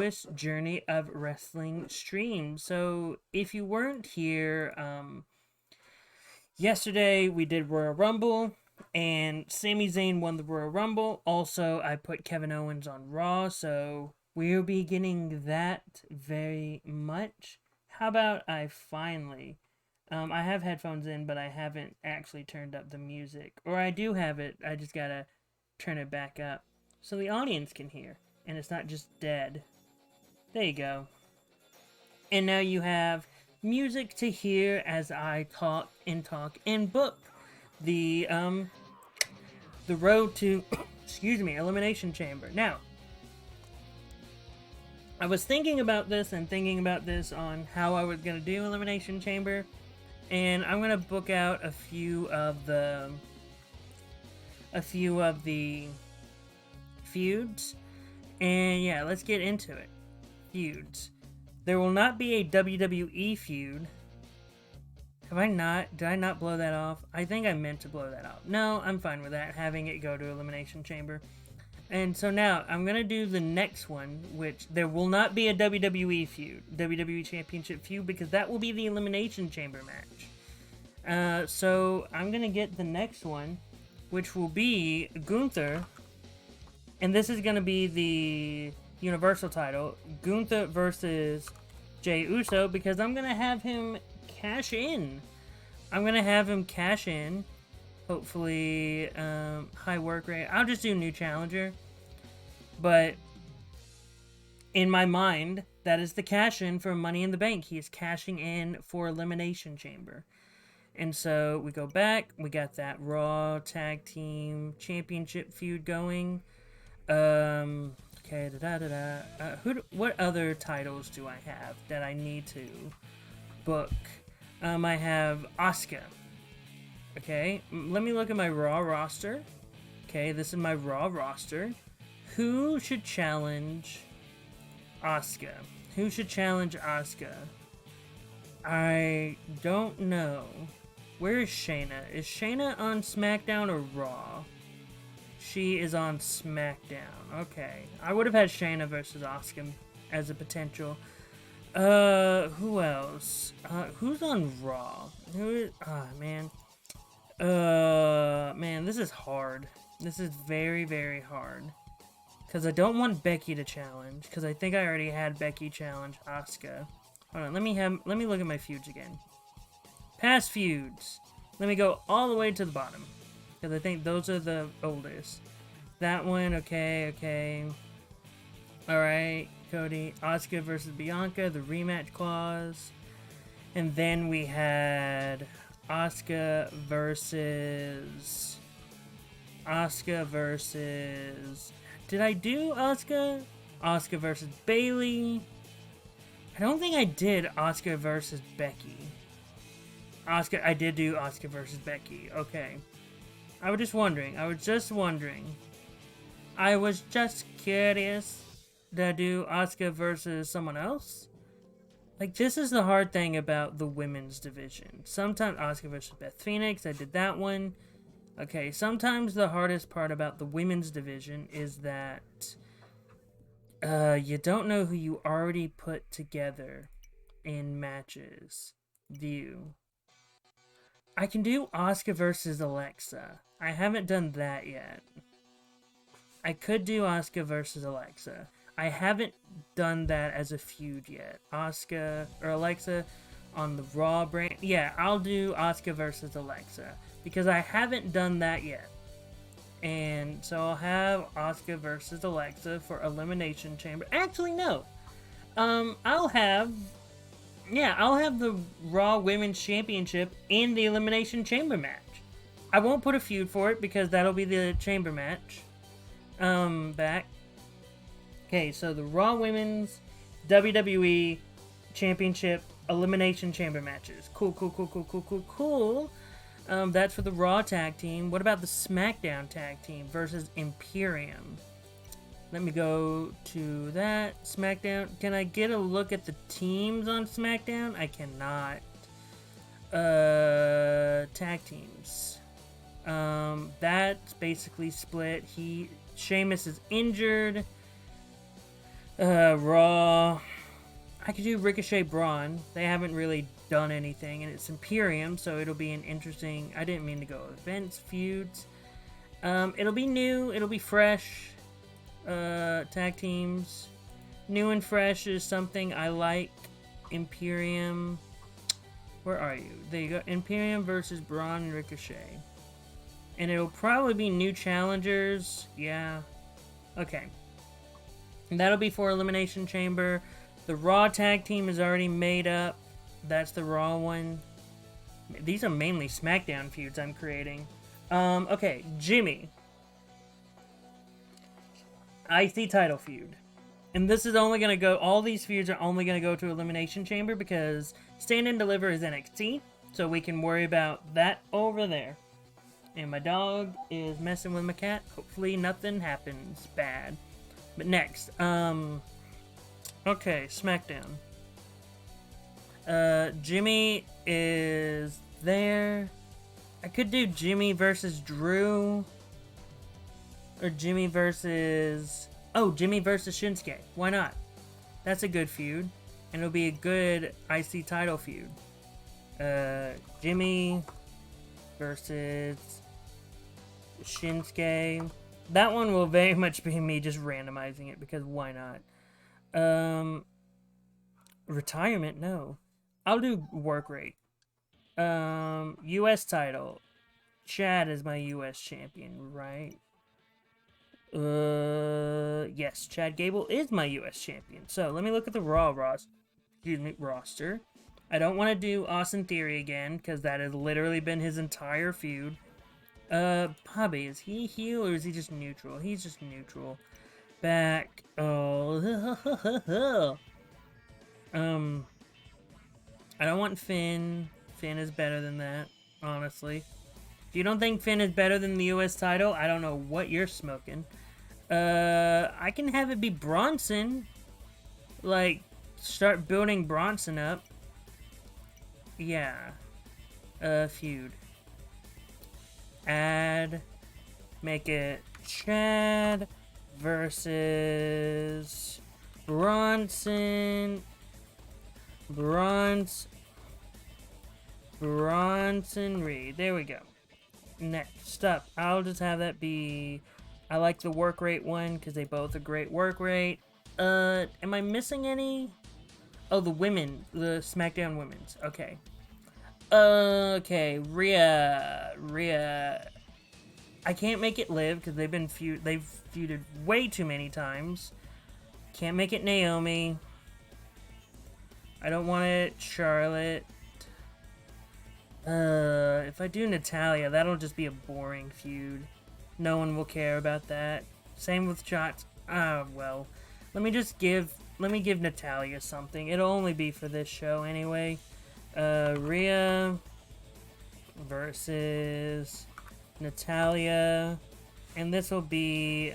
newest Journey of Wrestling stream. So if you weren't here, yesterday we did Royal Rumble, and Sami Zayn won the Royal Rumble. Also, I put Kevin Owens on Raw, so we'll be getting that very much. How about I finally... I have headphones in, but I haven't actually turned up the music. Or I do have it, I just gotta turn it back up so the audience can hear, and it's not just dead. There you go. And now you have music to hear as I talk and book the road to excuse me, Elimination Chamber. Now, I was thinking about this on how I was gonna do Elimination Chamber, and I'm gonna book out a few of the feuds, and yeah, let's get into it. Feuds. There will not be a WWE feud. Have I not? Did I not blow that off? I think I meant to blow that off. No, I'm fine with that, having it go to Elimination Chamber. And so now, I'm going to do the next one, which there will not be a WWE feud, WWE Championship feud, because that will be the Elimination Chamber match. So I'm going to get the next one, which will be Gunther, and this is going to be the Universal title, Gunther versus Jey Uso, because I'm going to have him cash in. Hopefully, high work rate. I'll just do new challenger. But in my mind, that is the cash in for Money in the Bank. He is cashing in for Elimination Chamber. And so we go back. We got that Raw Tag Team Championship feud going. Okay, what other titles do I have that I need to book? I have Asuka. Okay, let me look at my Raw roster. Okay, this is my Raw roster. Who should challenge Asuka? I don't know. Where is Shayna? Is Shayna on SmackDown or Raw? She is on SmackDown. Okay. I would have had Shayna versus Asuka as a potential. Who else? Who's on Raw? Man. Man, this is hard. This is very, very hard. Because I don't want Becky to challenge. Because I think I already had Becky challenge Asuka. Hold on, let me look at my feuds again. Past feuds. Let me go all the way to the bottom. Because I think those are the oldest. That one, okay. Alright, Cody. Asuka versus Bianca, the rematch clause. And then we had Asuka versus... Did I do Asuka? Asuka versus Bayley. I don't think I did Asuka versus Becky. I did do Asuka versus Becky. Okay. I was just wondering. I was just curious. Did I do Asuka versus someone else? Like, this is the hard thing about the women's division. Sometimes Asuka versus Beth Phoenix, I did that one. Okay, sometimes the hardest part about the women's division is that you don't know who you already put together in matches. I can do Asuka versus Alexa. I haven't done that yet. I could do Asuka versus Alexa. I haven't done that as a feud yet. Asuka or Alexa on the Raw brand. Yeah, I'll do Asuka versus Alexa. Because I haven't done that yet. And so I'll have Asuka versus Alexa for Elimination Chamber. Actually, no. I'll have the Raw Women's Championship in the Elimination Chamber match. I won't put a feud for it because that'll be the Chamber match. Back. Okay, so the Raw Women's WWE Championship Elimination Chamber matches. Cool. That's for the Raw tag team. What about the SmackDown tag team versus Imperium? Let me go to that. SmackDown. Can I get a look at the teams on SmackDown? I cannot. Tag teams. That's basically split. Sheamus is injured. Raw. I could do Ricochet Braun. They haven't really done anything, and it's Imperium, so it'll be an interesting. I didn't mean to go events, feuds. It'll be new. It'll be fresh. Tag teams. New and fresh is something I like. Imperium. Where are you? There you go. Imperium versus Braun and Ricochet. And it'll probably be new challengers. Yeah. Okay. And that'll be for Elimination Chamber. The Raw tag team is already made up. That's the Raw one. These are mainly SmackDown feuds I'm creating. Okay. Jimmy. IC title feud. And this is only going to go, all these feuds are only going to go to Elimination Chamber because Stand and Deliver is NXT, so we can worry about that over there. And my dog is messing with my cat. Hopefully nothing happens bad. But next, okay, SmackDown. Jimmy is there. I could do Jimmy versus Drew. Or Jimmy versus... Oh, Jimmy versus Shinsuke. Why not? That's a good feud. And it'll be a good IC title feud. Jimmy versus Shinsuke. That one will very much be me just randomizing it because why not? Retirement? No. I'll do work rate. US title. Chad is my US champion, right? Yes, Chad Gable is my US champion. So, let me look at the Raw roster. I don't want to do Austin Theory again, because that has literally been his entire feud. Bobby, is he heel or is he just neutral? He's just neutral. Back. Oh. I don't want Finn. Finn is better than that, honestly. If you don't think Finn is better than the US title, I don't know what you're smoking. I can have it be Bronson. Like, start building Bronson up. Yeah. Feud. Add. Make it Chad versus Bronson. Bronson Reed. There we go. Next up, I'll just have that be... I like the work rate one because they both are great work rate. Am I missing any? Oh, the women. The SmackDown women's. Okay. Okay, Rhea. I can't make it Liv because they've feuded way too many times. Can't make it Naomi. I don't want it Charlotte. If I do Natalya, that'll just be a boring feud. No one will care about that. Same with Shots. Well. Let me give Natalya something. It'll only be for this show anyway. Rhea versus Natalya. And this will be,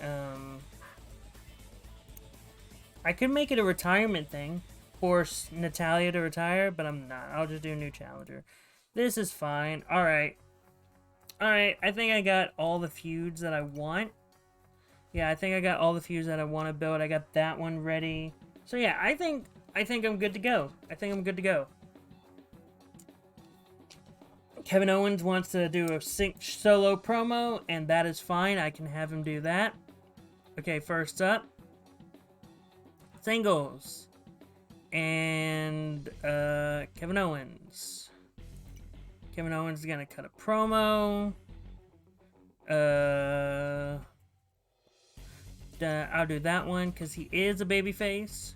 I could make it a retirement thing. Force Natalya to retire, but I'm not. I'll just do a new challenger. This is fine. Alright. Alright, I think I got all the feuds that I want. Yeah, I think I got all the feuds that I want to build. I got that one ready. So yeah, I think I'm good to go. Kevin Owens wants to do a solo promo, and that is fine. I can have him do that. Okay, first up. Singles. And, Kevin Owens. Kevin Owens is gonna cut a promo. I'll do that one because he is a babyface.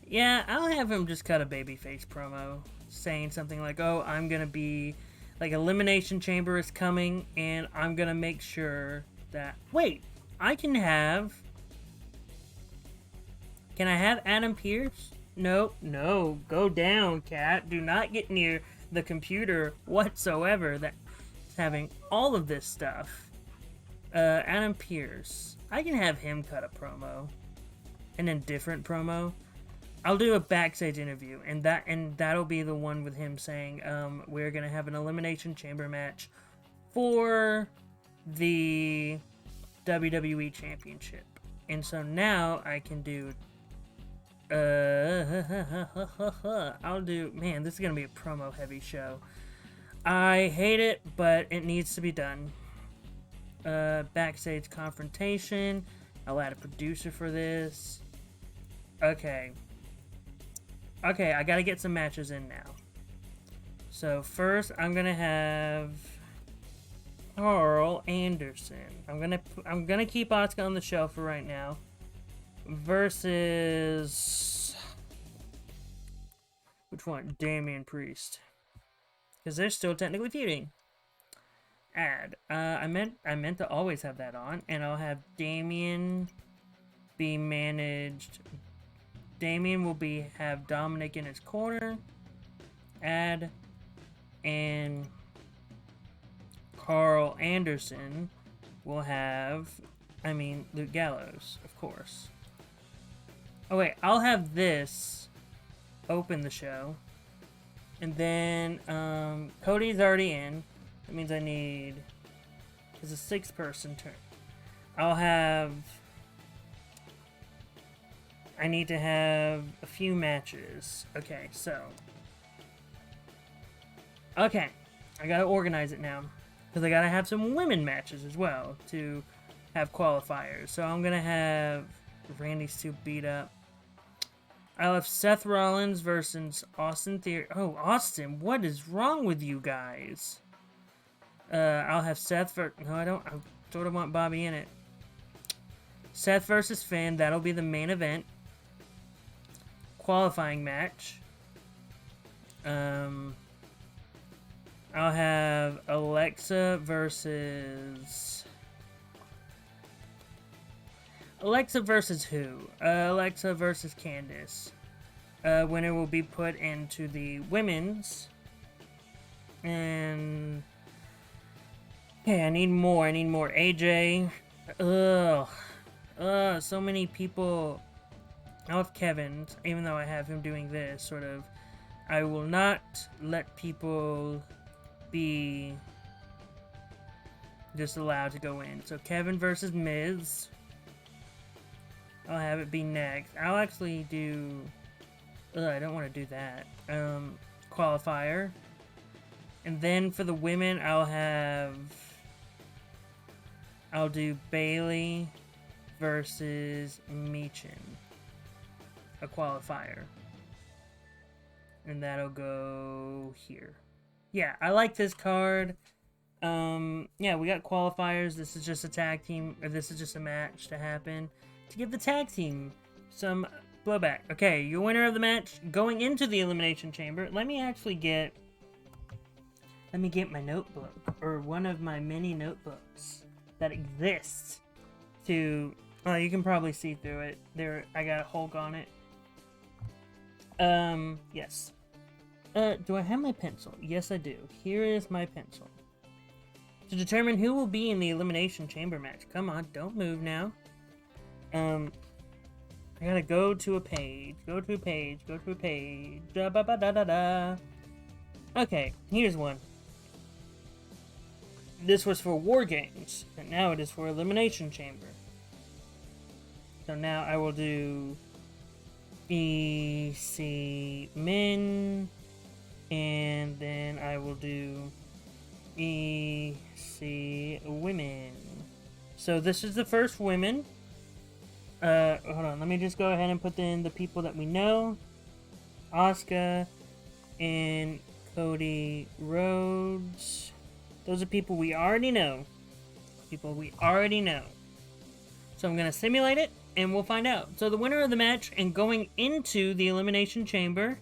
Yeah, I'll have him just cut a babyface promo, saying something like, "Oh, I'm gonna be like Elimination Chamber is coming, and I'm gonna make sure that." Wait, Can I have Adam Pearce? No, go down, cat. Do not get near the computer whatsoever that's having all of this stuff. Adam Pearce. I can have him cut a promo. An indifferent promo. I'll do a backstage interview, and that'll be the one with him saying, we're gonna have an Elimination Chamber match for the WWE Championship. And so now I can do... I'll do... Man, this is going to be a promo-heavy show. I hate it, but it needs to be done. Backstage confrontation. I'll add a producer for this. Okay. Okay, I gotta get some matches in now. So first, I'm gonna have Carl Anderson. I'm gonna keep Asuka on the shelf for right now. Versus which one? Damian Priest. Because they're still technically feuding. Add. I meant to always have that on, and I'll have Damian be managed. Damian will have Dominic in his corner. Add. And Carl Anderson will have, Luke Gallows, of course. Oh wait, I'll have this open the show. And then, Cody's already in. That means I need... It's a 6-person turn. I need to have a few matches. Okay, so... Okay, I gotta organize it now. Because I gotta have some women matches as well to have qualifiers. So I'm gonna have... Randy's too beat up. I'll have Seth Rollins versus Austin Theory. Oh, Austin, what is wrong with you guys? I'll have Seth no, I don't. I sort of want Bobby in it. Seth versus Finn. That'll be the main event. Qualifying match. I'll have Alexa versus... Alexa versus who? Alexa versus Candice. Winner will be put into the women's. And... Okay, I need more. AJ. Ugh. So many people. I'll have Kevin, even though I have him doing this, sort of. I will not let people be just allowed to go in. So Kevin versus Miz. I'll have it be next. I'll actually do... I don't want to do that. Qualifier. And then for the women, I'll do Bailey versus Michin. A qualifier. And that'll go here. Yeah, I like this card. Yeah, we got qualifiers. This is just a tag team, or this is just a match to happen to give the tag team some blowback. Okay, your winner of the match going into the Elimination Chamber. Let me get my notebook, or one of my many notebooks that exists to... Oh, you can probably see through it. There, I got a Hulk on it. Yes. Do I have my pencil? Yes, I do. Here is my pencil. To determine who will be in the Elimination Chamber match. Come on, don't move now. I gotta go to a page. Go to a page. Da ba ba da da da. Okay, here's one. This was for War Games, and now it is for Elimination Chamber. So now I will do EC Men, and then I will do EC Women. So this is the first women. Hold on, let me just go ahead and put in the people that we know. Asuka and Cody Rhodes. Those are people we already know. So I'm going to simulate it, and we'll find out. So the winner of the match and going into the Elimination Chamber.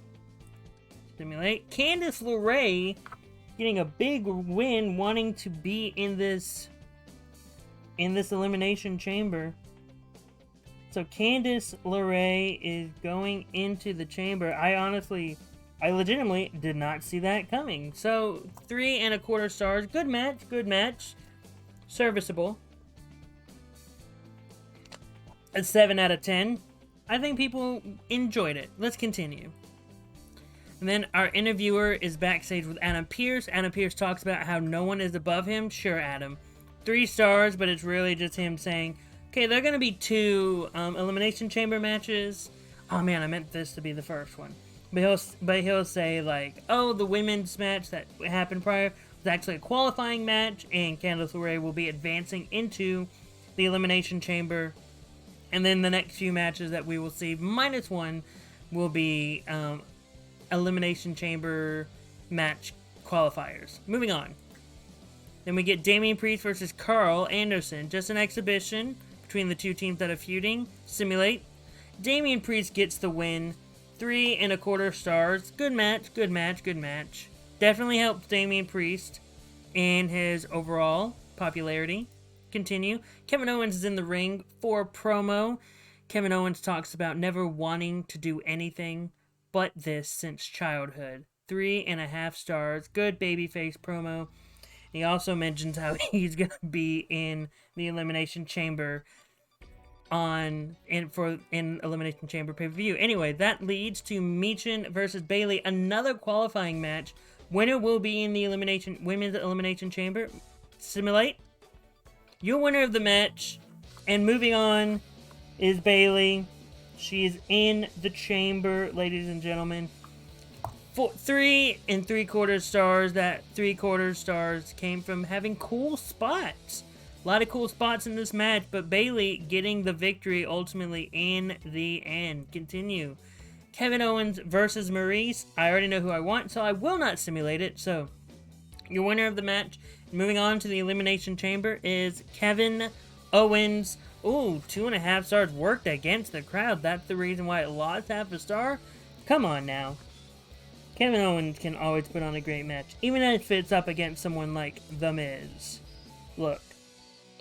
Simulate. Candice LeRae getting a big win, wanting to be in this Elimination Chamber. So Candice LeRae is going into the chamber. I legitimately did not see that coming. So 3.25 stars. Good match. Serviceable. A 7 out of 10. I think people enjoyed it. Let's continue. And then our interviewer is backstage with Adam Pearce. Adam Pearce talks about how no one is above him. Sure, Adam. 3 stars, but it's really just him saying, Okay, there are going to be 2 Elimination Chamber matches. Oh man, I meant this to be the first one. But he'll say, like, oh, the women's match that happened prior was actually a qualifying match, and Candice LeRae will be advancing into the Elimination Chamber. And then the next few matches that we will see, -1, will be Elimination Chamber match qualifiers. Moving on. Then we get Damian Priest versus Carl Anderson. Just an exhibition between the 2 teams that are feuding. Simulate. Damian Priest gets the win. 3 1/4 stars. Good match, good match, good match. Definitely helps Damian Priest in his overall popularity. Continue. Kevin Owens is in the ring for a promo. Kevin Owens talks about never wanting to do anything but this since childhood. 3 1/2 stars. Good babyface promo. He also mentions how he's going to be in the Elimination Chamber in Elimination Chamber pay-per-view. Anyway, that leads to Michin versus Bayley, another qualifying match. Winner will be in the Women's Elimination Chamber. Simulate. Your winner of the match, and moving on, is Bayley. She is in the chamber, ladies and gentlemen. 3 3/4 stars. That 3/4 stars came from having cool spots. A lot of cool spots in this match, but Bayley getting the victory ultimately in the end. Continue. Kevin Owens versus Maurice. I already know who I want, so I will not simulate it. So, your winner of the match, moving on to the Elimination Chamber, is Kevin Owens. Ooh, 2.5 stars worked against the crowd. That's the reason why it lost half a star? Come on now. Kevin Owens can always put on a great match, even if it's up against someone like The Miz. Look,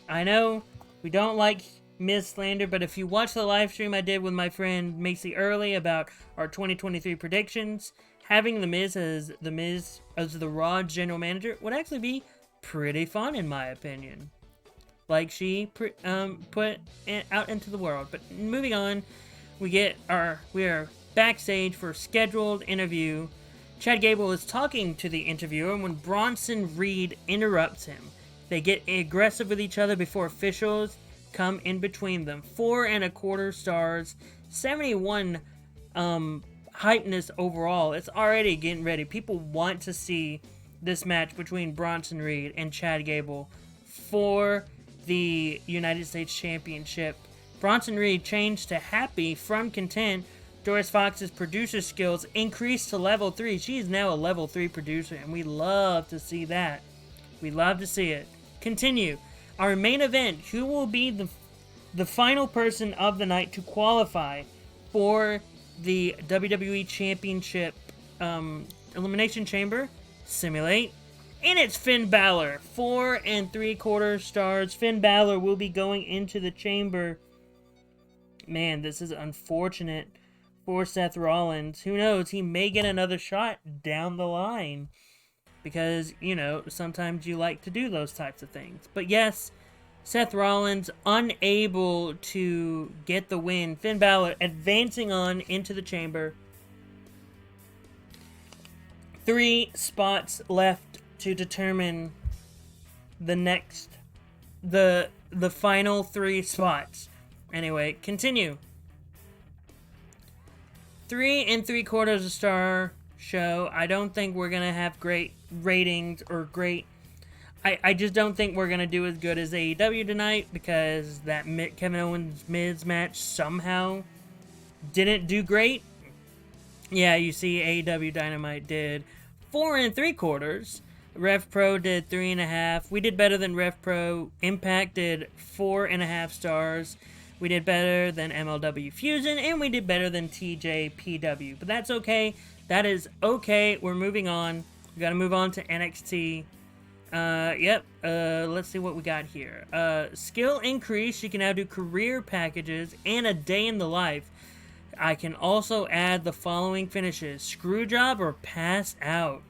I know we don't like Miz slander, but if you watch the live stream I did with my friend Macy Early about our 2023 predictions, having The Miz as the Raw general manager would actually be pretty fun, in my opinion. Like she put out into the world. But moving on, we are backstage for a scheduled interview. Chad Gable is talking to the interviewer when Bronson Reed interrupts him. They get aggressive with each other before officials come in between them. 4 1/4 stars, 71 hypeness overall. It's already getting ready. People want to see this match between Bronson Reed and Chad Gable for the United States Championship. Bronson Reed changed to happy from content. Doris Fox's producer skills increased to level 3. She is now a level 3 producer, and we love to see that. We love to see it. Continue. Our main event, who will be the final person of the night to qualify for the WWE Championship Elimination Chamber? Simulate. And it's Finn Balor. 4 3/4 stars. Finn Balor will be going into the chamber. Man, this is unfortunate for Seth Rollins. Who knows? He may get another shot down the line. Because, sometimes you like to do those types of things. But yes, Seth Rollins unable to get the win. Finn Balor advancing on into the chamber. 3 spots left to determine the final 3 spots. Anyway, continue. 3 3/4 star show. I don't think we're gonna have great ratings or great. I just don't think we're gonna do as good as AEW tonight because that Kevin Owens Miz match somehow didn't do great. Yeah, you see, AEW Dynamite did 4 3/4. Rev Pro did 3.5. We did better than Rev Pro. Impact did 4.5 stars. We did better than MLW Fusion, and we did better than TJPW. But that's okay. That is okay. We're moving on. We gotta move on to NXT. Let's see what we got here. Skill increase. You can now do career packages and a day in the life. I can also add the following finishes: screw job or pass out.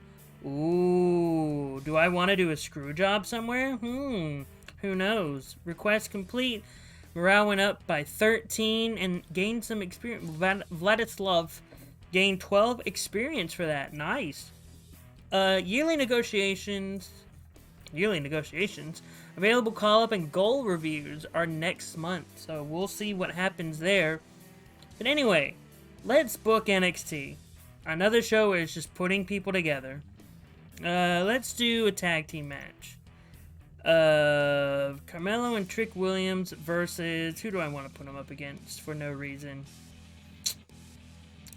Ooh, do I want to do a screw job somewhere? Who knows? Request complete. Morale went up by 13 and gained some experience. Vladislav gained 12 experience for that. Nice. Yearly negotiations. Available call-up and goal reviews are next month, so we'll see what happens there. But anyway, let's book NXT. Another show is just putting people together. Let's do a tag team match. Carmelo and Trick Williams versus... Who do I want to put them up against for no reason?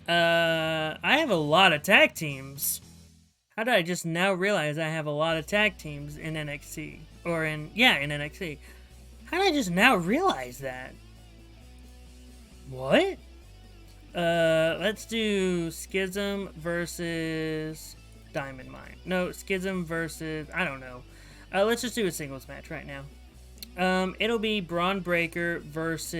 I have a lot of tag teams. How did I just now realize I have a lot of tag teams in NXT? In NXT. How did I just now realize that? What? Let's do Schism versus Diamond Mine. No, Schism versus... I don't know. Let's just do a singles match right now. It'll be Braun Breaker versus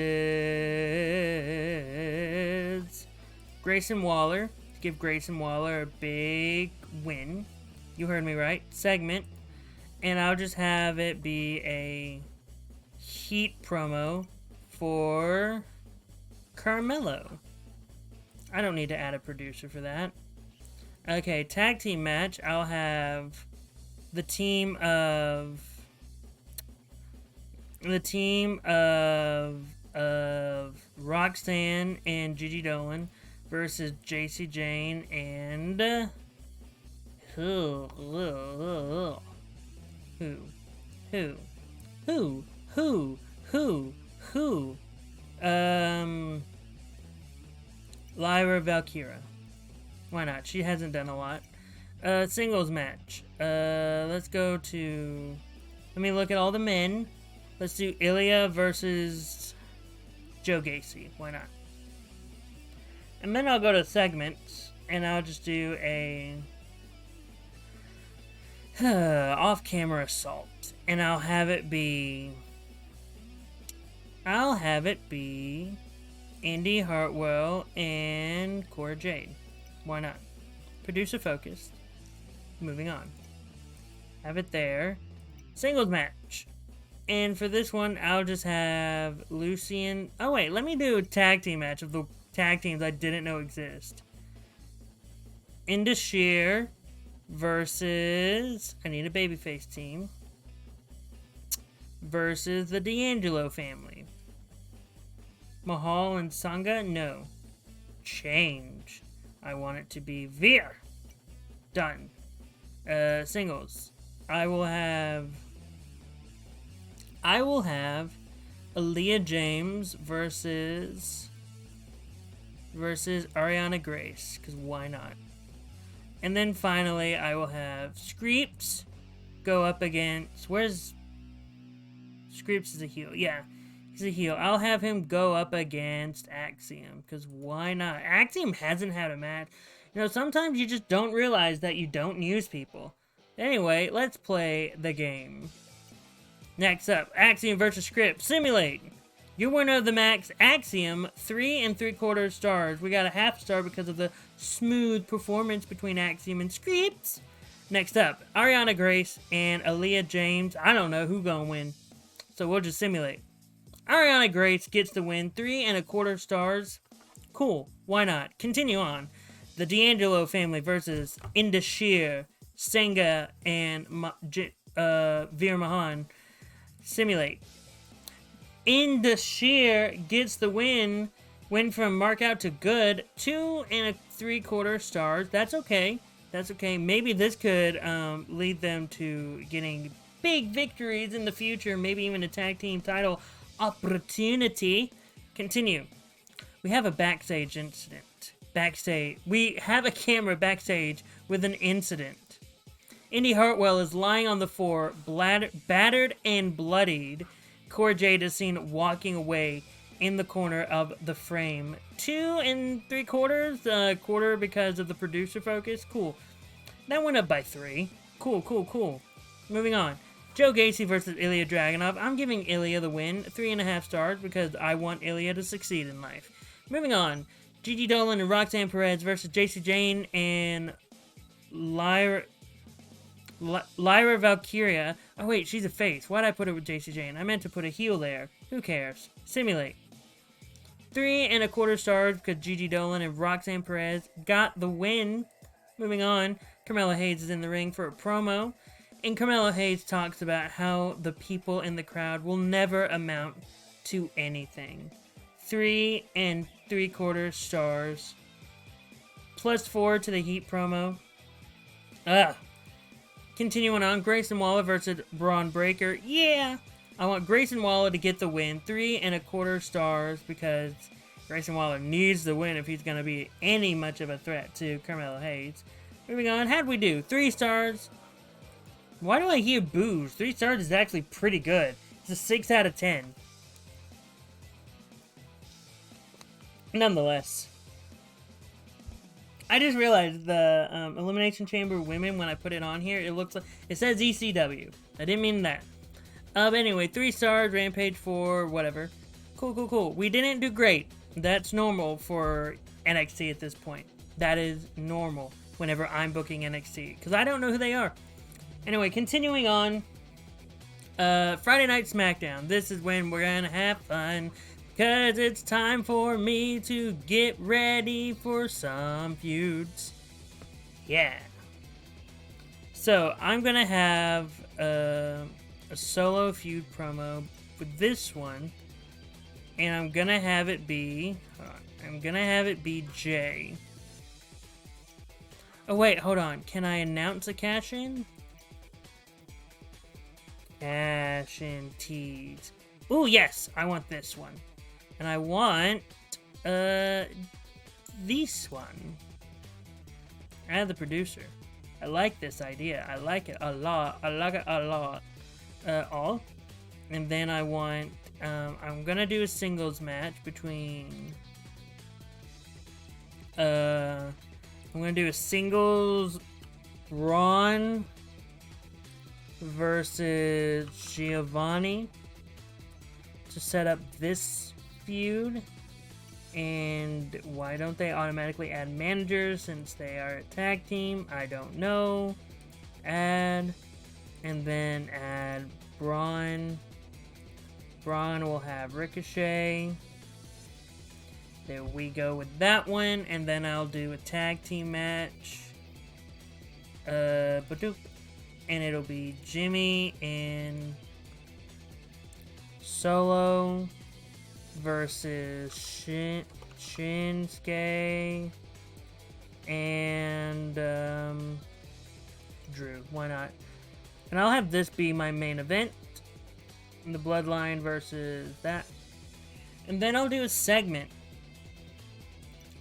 Grayson Waller. Give Grayson Waller a big win. You heard me right. Segment. And I'll just have it be a heat promo for Carmelo. I don't need to add a producer for that. Okay, tag team match. I'll have the team of Roxanne and Gigi Dolan versus JC Jane and who? Lyra Valkyria. Why not? She hasn't done a lot. Singles match. Let's go to... Let me look at all the men. Let's do Ilya versus Joe Gacy. Why not? And then I'll go to segments, and I'll just do a off-camera assault. And I'll have it be Indy Hartwell and Cora Jade. Why not? Producer focused. Moving on. Have it there. Singles match. And for this one, I'll just have Lucian... Oh, wait. Let me do a tag team match of the tag teams I didn't know exist. Indus Sher versus... I need a babyface team. Versus the D'Angelo family. Mahal and Sangha? No. Change. I want it to be Veer. Done. Singles. I will have Aaliyah James versus Ariana Grace, because why not? And then finally, I will have Screeps go up against... Where's... Screeps is a heel. Yeah, he's a heel. I'll have him go up against Axiom, because why not? Axiom hasn't had a match. You know, sometimes you just don't realize that you don't use people. Anyway, let's play the game. Next up, Axiom versus Script. Simulate. Your winner of the match, Axiom, 3 3/4 stars. We got a half star because of the smooth performance between Axiom and Scripts. Next up, Ariana Grace and Aaliyah James. I don't know who gonna win, so we'll just simulate. Ariana Grace gets the win, 3 1/4 stars. Cool, why not? Continue on. The D'Angelo family versus Indus Sher, Sangha, and Veer Mahan. Simulate. Indus Sher gets the win. Win from mark out to good. 2 3/4 stars. That's okay. That's okay. Maybe this could lead them to getting big victories in the future. Maybe even a tag team title opportunity. Continue. We have a backstage incident. We have a camera backstage with an incident. Indy Hartwell is lying on the floor, battered and bloodied. Cora Jade is seen walking away in the corner of the frame. 2 3/4, quarter because of the producer focus. Cool. That went up by 3. Cool. Moving on. Joe Gacy versus Ilya Dragunov. I'm giving Ilya the win, 3.5 stars, because I want Ilya to succeed in life. Moving on. Gigi Dolan and Roxanne Perez versus JC Jane and Lyra Valkyria. Oh wait, she's a face. Why'd I put her with JC Jane? I meant to put a heel there. Who cares? Simulate. 3 1/4 stars because Gigi Dolan and Roxanne Perez got the win. Moving on. Carmella Hayes is in the ring for a promo. And Carmelo Hayes talks about how the people in the crowd will never amount to anything. 3 3/4 stars. +4 to the Heat promo. Continuing on, Grayson Waller versus Braun Breaker. Yeah! I want Grayson Waller to get the win. 3 1/4 stars because Grayson Waller needs the win if he's going to be any much of a threat to Carmelo Hayes. Moving on, how'd we do? 3 stars. Why do I hear boos? 3 stars is actually pretty good. It's a 6 out of 10. Nonetheless, I just realized the Elimination Chamber women, when I put it on here, it says ECW. I didn't mean that. But anyway, 3 stars, Rampage 4, whatever. Cool. We didn't do great. That's normal for NXT at this point. That is normal whenever I'm booking NXT, because I don't know who they are. Anyway, continuing on. Friday Night SmackDown. This is when we're gonna have fun, because it's time for me to get ready for some feuds. Yeah. So, I'm gonna have a solo feud promo with this one. And I'm gonna have it be... Jay. Oh wait, hold on. Can I announce a cash-in? Cash-in tease. Ooh, yes! I want this one. And I want... this one. Add the producer. I like this idea. I like it a lot. All. And then I want... I'm gonna do a singles match between... I'm gonna do a singles Ron versus Giovanni to set up this feud. And why don't they automatically add managers since they are a tag team? I don't know. Add, and then add Braun. Braun will have Ricochet. There we go with that one. And then I'll do a tag team match. Badoop. And it'll be Jimmy and Solo versus Shinsuke and Drew. Why not? And I'll have this be my main event. The Bloodline versus that. And then I'll do a segment.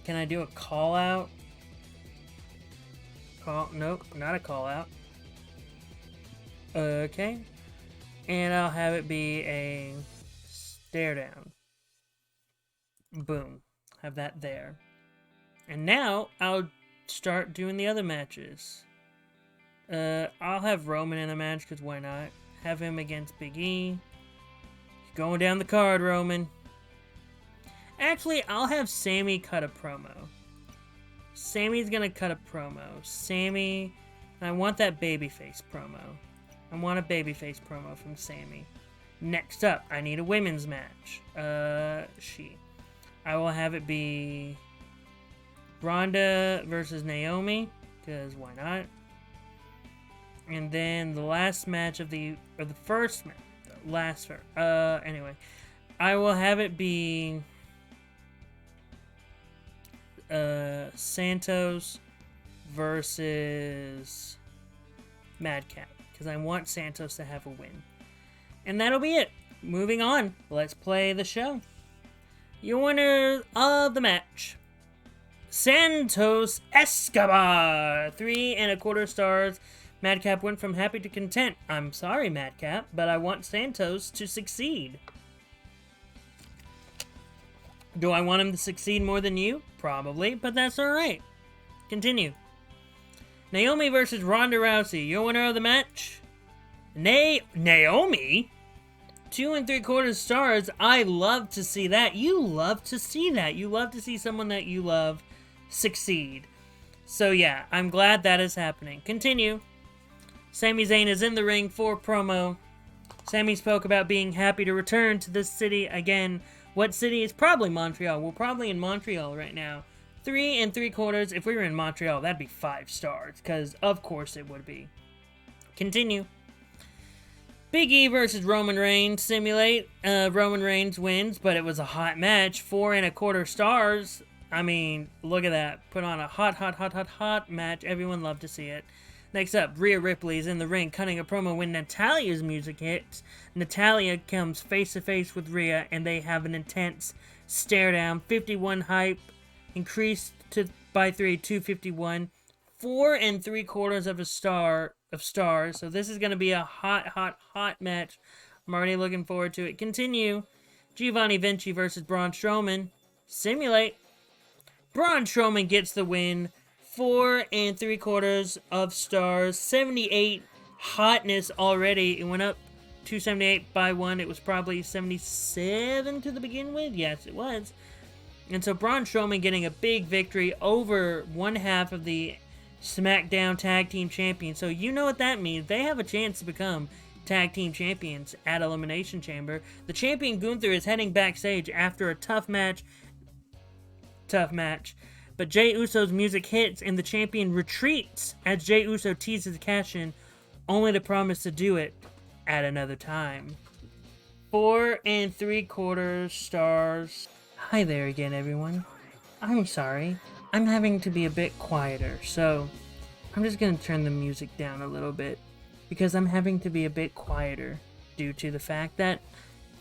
Can I do a call out? Nope, not a call out. Okay. And I'll have it be a stare down. Boom. Have that there. And now I'll start doing the other matches. I'll have Roman in the match, because why not? Have him against Big E. Going down the card, Roman. Actually, I'll have Sami cut a promo. Sami's gonna cut a promo. Sami... I want that babyface promo. I want a babyface promo from Sami. Next up, I need a women's match. I will have it be Ronda versus Naomi, because why not? And then the last match of the first match, anyway, I will have it be Santos versus Madcap, because I want Santos to have a win. And that'll be it. Moving on, let's play the show. Your winner of the match, Santos Escobar. 3 1/4 stars. Madcap went from happy to content. I'm sorry, Madcap, but I want Santos to succeed. Do I want him to succeed more than you? Probably, but that's alright. Continue. Naomi versus Ronda Rousey. Your winner of the match, Naomi? 2 3/4 stars. I love to see that. You love to see that. You love to see someone that you love succeed. So yeah, I'm glad that is happening. Continue. Sami Zayn is in the ring for promo. Sami spoke about being happy to return to this city again. What city? It's probably Montreal. We're probably in Montreal right now. 3 3/4. If we were in Montreal, that'd be 5 stars, because of course it would be. Continue. Big E versus Roman Reigns simulate. Roman Reigns wins, but it was a hot match. 4.25 stars. I mean, look at that. Put on a hot match. Everyone loved to see it. Next up, Rhea Ripley's in the ring cutting a promo when Natalia's music hits. Natalia comes face to face with Rhea and they have an intense stare down. 51 hype increased by 3 to 251. 4.75 stars. So this is going to be a hot match. I'm already looking forward to it. Continue. Giovanni Vinci versus Braun Strowman. Simulate. Braun Strowman gets the win. 4.75 stars. 78 hotness already. It went up to 78 by 1. It was probably 77 to begin with. Yes, it was. And so Braun Strowman getting a big victory over one half of the SmackDown Tag Team Champions. So you know what that means. They have a chance to become Tag Team Champions at Elimination Chamber. The champion Gunther is heading backstage after a tough match. But Jey Uso's music hits and the champion retreats as Jey Uso teases the cash-in, only to promise to do it at another time. 4.75 stars. Hi there again, everyone. I'm sorry. I'm having to be a bit quieter, so I'm just going to turn the music down a little bit because I'm having to be a bit quieter due to the fact that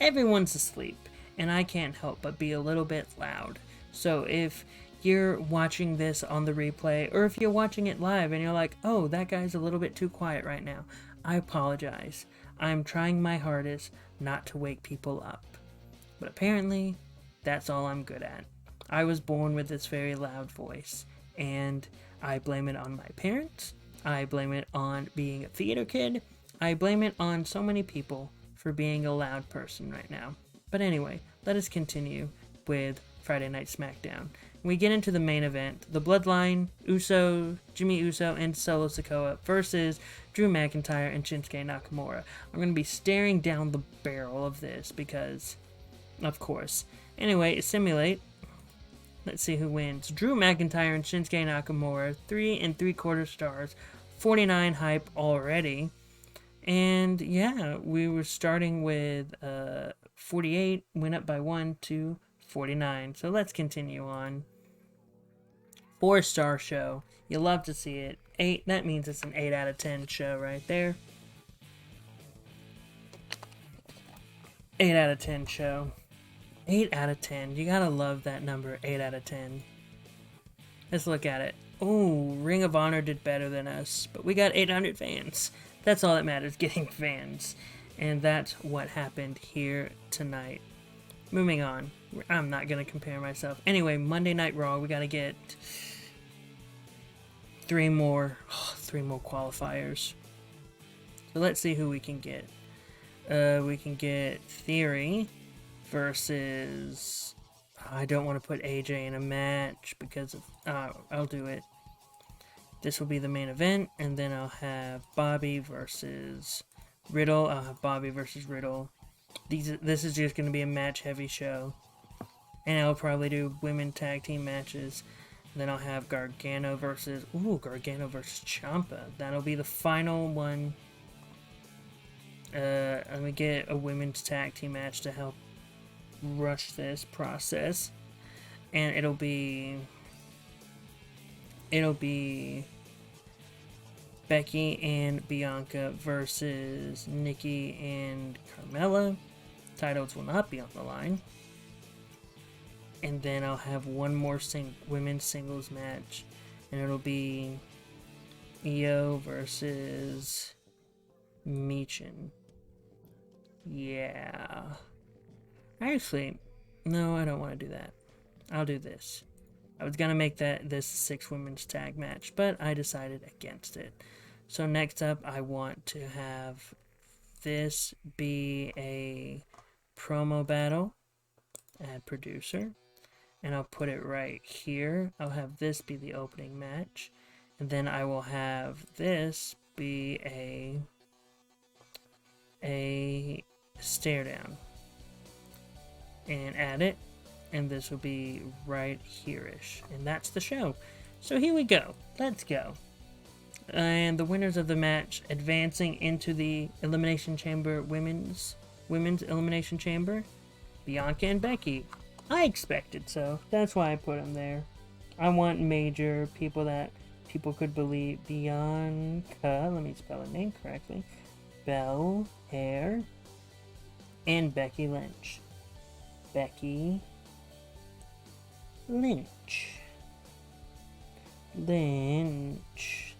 everyone's asleep and I can't help but be a little bit loud. So if you're watching this on the replay or if you're watching it live and you're like, oh, that guy's a little bit too quiet right now, I apologize. I'm trying my hardest not to wake people up. But apparently, that's all I'm good at. I was born with this very loud voice, and I blame it on my parents. I blame it on being a theater kid. I blame it on so many people for being a loud person right now. But anyway, let us continue with Friday Night SmackDown. We get into the main event. The Bloodline, Jimmy Uso, and Solo Sikoa versus Drew McIntyre and Shinsuke Nakamura. I'm going to be staring down the barrel of this because, of course. Anyway, simulate. Let's see who wins. Drew McIntyre and Shinsuke Nakamura, 3.75 stars, 49 hype already. And yeah, we were starting with 48, went up by 1 to 49. So let's continue on. 4-star show. You love to see it. 8, that means it's an 8 out of 10 show right there. 8 out of 10 show. 8 out of 10. You gotta love that number, 8 out of 10. Let's look at it. Oh, Ring of Honor did better than us, but we got 800 fans. That's all that matters, getting fans. And that's what happened here tonight. Moving on. I'm not gonna compare myself. Anyway, Monday Night Raw, we gotta get 3 more qualifiers. So let's see who we can get. We can get Theory versus, I don't want to put AJ in a match because of, I'll do it. This will be the main event, and then I'll have Bobby versus Riddle. I'll have Bobby versus Riddle. This is just going to be a match-heavy show. And I'll probably do women tag team matches. And then I'll have Gargano versus Ciampa. That'll be the final one. Let me get a women's tag team match to help rush this process, and it'll be Becky and Bianca versus Nikki and Carmella. Titles will not be on the line. And then I'll have one more women's singles match, and it'll be Io versus Michin. Yeah. Actually, no, I don't want to do that. I'll do this. I was going to make this 6 women's tag match, but I decided against it. So next up, I want to have this be a promo battle. Add producer. And I'll put it right here. I'll have this be the opening match. And then I will have this be a stare down. And add it, and this will be right here-ish. And that's the show. So here we go. Let's go. And the winners of the match advancing into the Elimination Chamber women's Elimination Chamber, Bianca and Becky. I expected so. That's why I put them there. I want major people that people could believe. Bianca, let me spell her name correctly. Belair and Becky Lynch. Becky Lynch.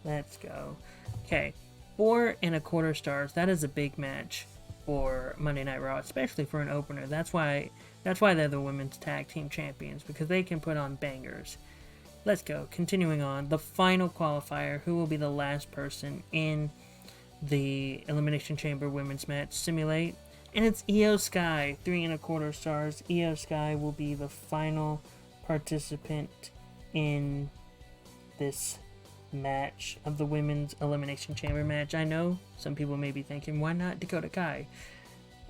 Let's go. Okay, 4.25 stars. That is a big match for Monday Night Raw, especially for an opener. That's why they're the women's tag team champions, because they can put on bangers. Let's go. Continuing on, the final qualifier, who will be the last person in the Elimination Chamber women's match, Simulate. And it's Io Sky, 3.25 stars. Io Sky will be the final participant in this match of the women's Elimination Chamber match. I know some people may be thinking, why not Dakota Kai?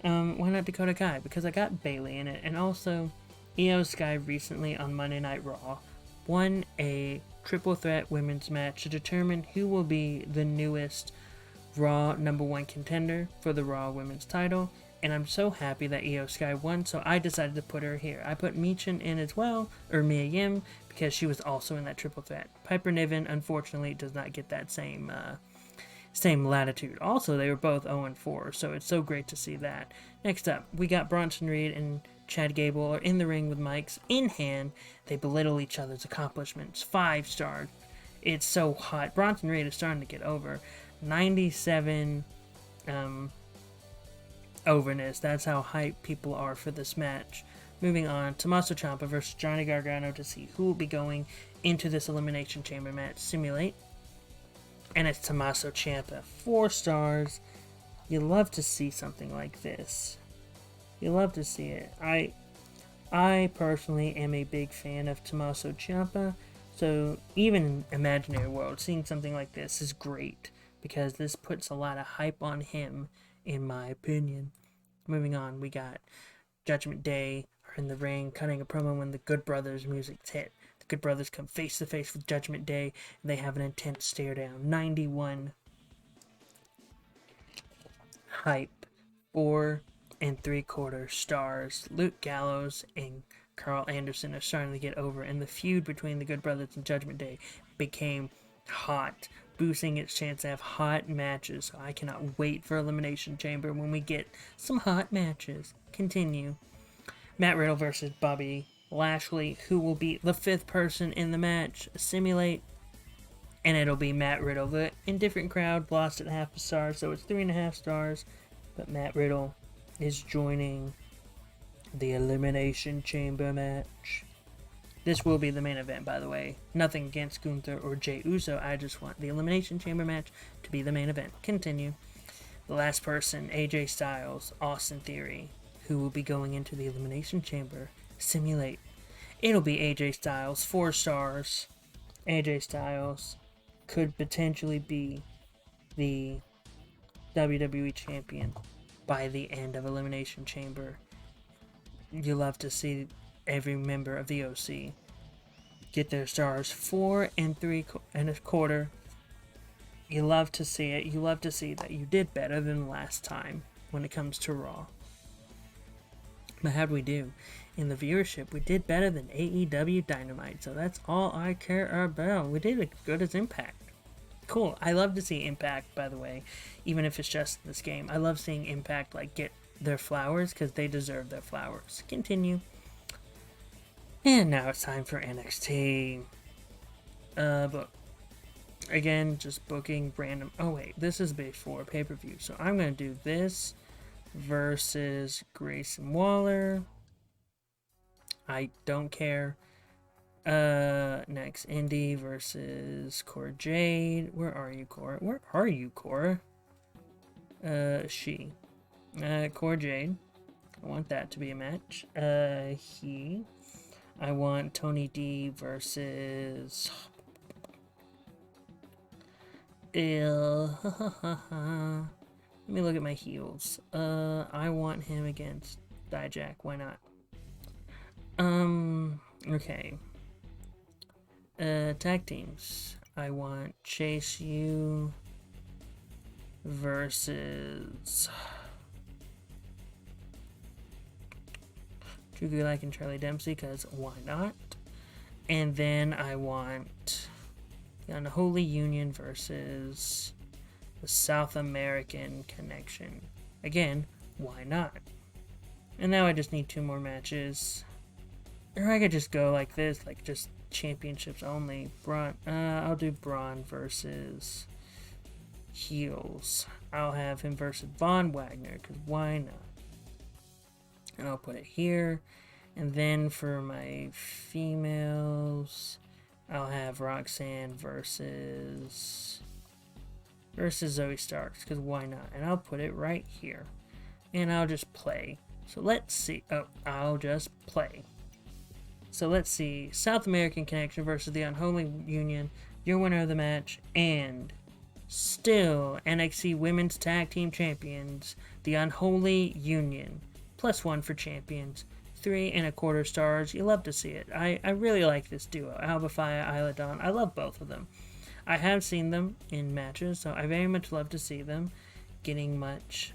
Why not Dakota Kai? Because I got Bayley in it, and also Io Sky recently on Monday Night Raw won a triple threat women's match to determine who will be the newest Raw #1 contender for the Raw women's title, and I'm so happy that Io Sky won, so I decided to put her here. I put Michin in as well, or Mia Yim, because she was also in that triple threat. Piper Niven, unfortunately, does not get that same latitude. Also, they were both 0-4, so it's so great to see that. Next up, we got Bronson Reed and Chad Gable are in the ring with mics in hand. They belittle each other's accomplishments. 5 stars. It's so hot. Bronson Reed is starting to get over. 97 overness. That's how hyped people are for this match. Moving on, Tommaso Ciampa versus Johnny Gargano to see who will be going into this Elimination Chamber match. Simulate. And it's Tommaso Ciampa. 4 stars. You love to see something like this. You love to see it. I personally am a big fan of Tommaso Ciampa, so even in Imaginary World, seeing something like this is great, because this puts a lot of hype on him, in my opinion. Moving on, we got Judgment Day are in the ring, cutting a promo when the Good Brothers music's hit. The Good Brothers come face to face with Judgment Day, and they have an intense stare down. 91 hype. 4.75 stars. Luke Gallows and Carl Anderson are starting to get over, and the feud between the Good Brothers and Judgment Day became hot, boosting its chance to have hot matches. So I cannot wait for Elimination Chamber when we get some hot matches. Continue. Matt Riddle versus Bobby Lashley, who will be the 5th person in the match. Simulate. And it'll be Matt Riddle. The indifferent crowd lost at 0.5 star, so it's 3.5 stars. But Matt Riddle is joining the Elimination Chamber match. This will be the main event, by the way. Nothing against Gunther or Jey Uso. I just want the Elimination Chamber match to be the main event. Continue. The last person, AJ Styles, Austin Theory, who will be going into the Elimination Chamber. Simulate. It'll be AJ Styles. 4 stars. AJ Styles could potentially be the WWE Champion by the end of Elimination Chamber. You love to see every member of the OC get their stars. 4.75. You love to see it. You love to see that you did better than last time when it comes to Raw. But how'd we do? In the viewership, we did better than AEW Dynamite, so that's all I care about. We did as good as Impact. Cool. I love to see Impact, by the way, even if it's just this game. I love seeing Impact get their flowers, because they deserve their flowers. Continue. And now it's time for NXT. But again, just booking random. Oh wait, this is before pay-per-view, so I'm gonna do this versus Grayson Waller. I don't care. Next, Indy versus Cora Jade. Where are you, Cora? Where are you, Cora? She. Cora Jade. I want that to be a match. I want Tony D versus... Let me look at my heels. I want him against Dijak. Why not? Okay. Tag teams. I want Chase U versus Drew Gulak and Charlie Dempsey, because why not? And then I want the Unholy Union versus the South American Connection. Again, why not? And now I just need 2 more matches. Or I could just go like this, like just championships only. I'll do Braun versus Heels. I'll have him versus Von Wagner, because why not? And I'll put it here. And then for my females, I'll have Roxanne versus Zoe Starks, because why not? And I'll put it right here. And I'll just play. So let's see. Oh, I'll just play. So let's see. South American Connection versus the Unholy Union. Your winner of the match. And still NXT Women's Tag Team Champions, the Unholy Union. +1 for champions. 3.25 stars. You love to see it. I really like this duo. Alba Fyre, Isla Dawn. I love both of them. I have seen them in matches, so I very much love to see them getting much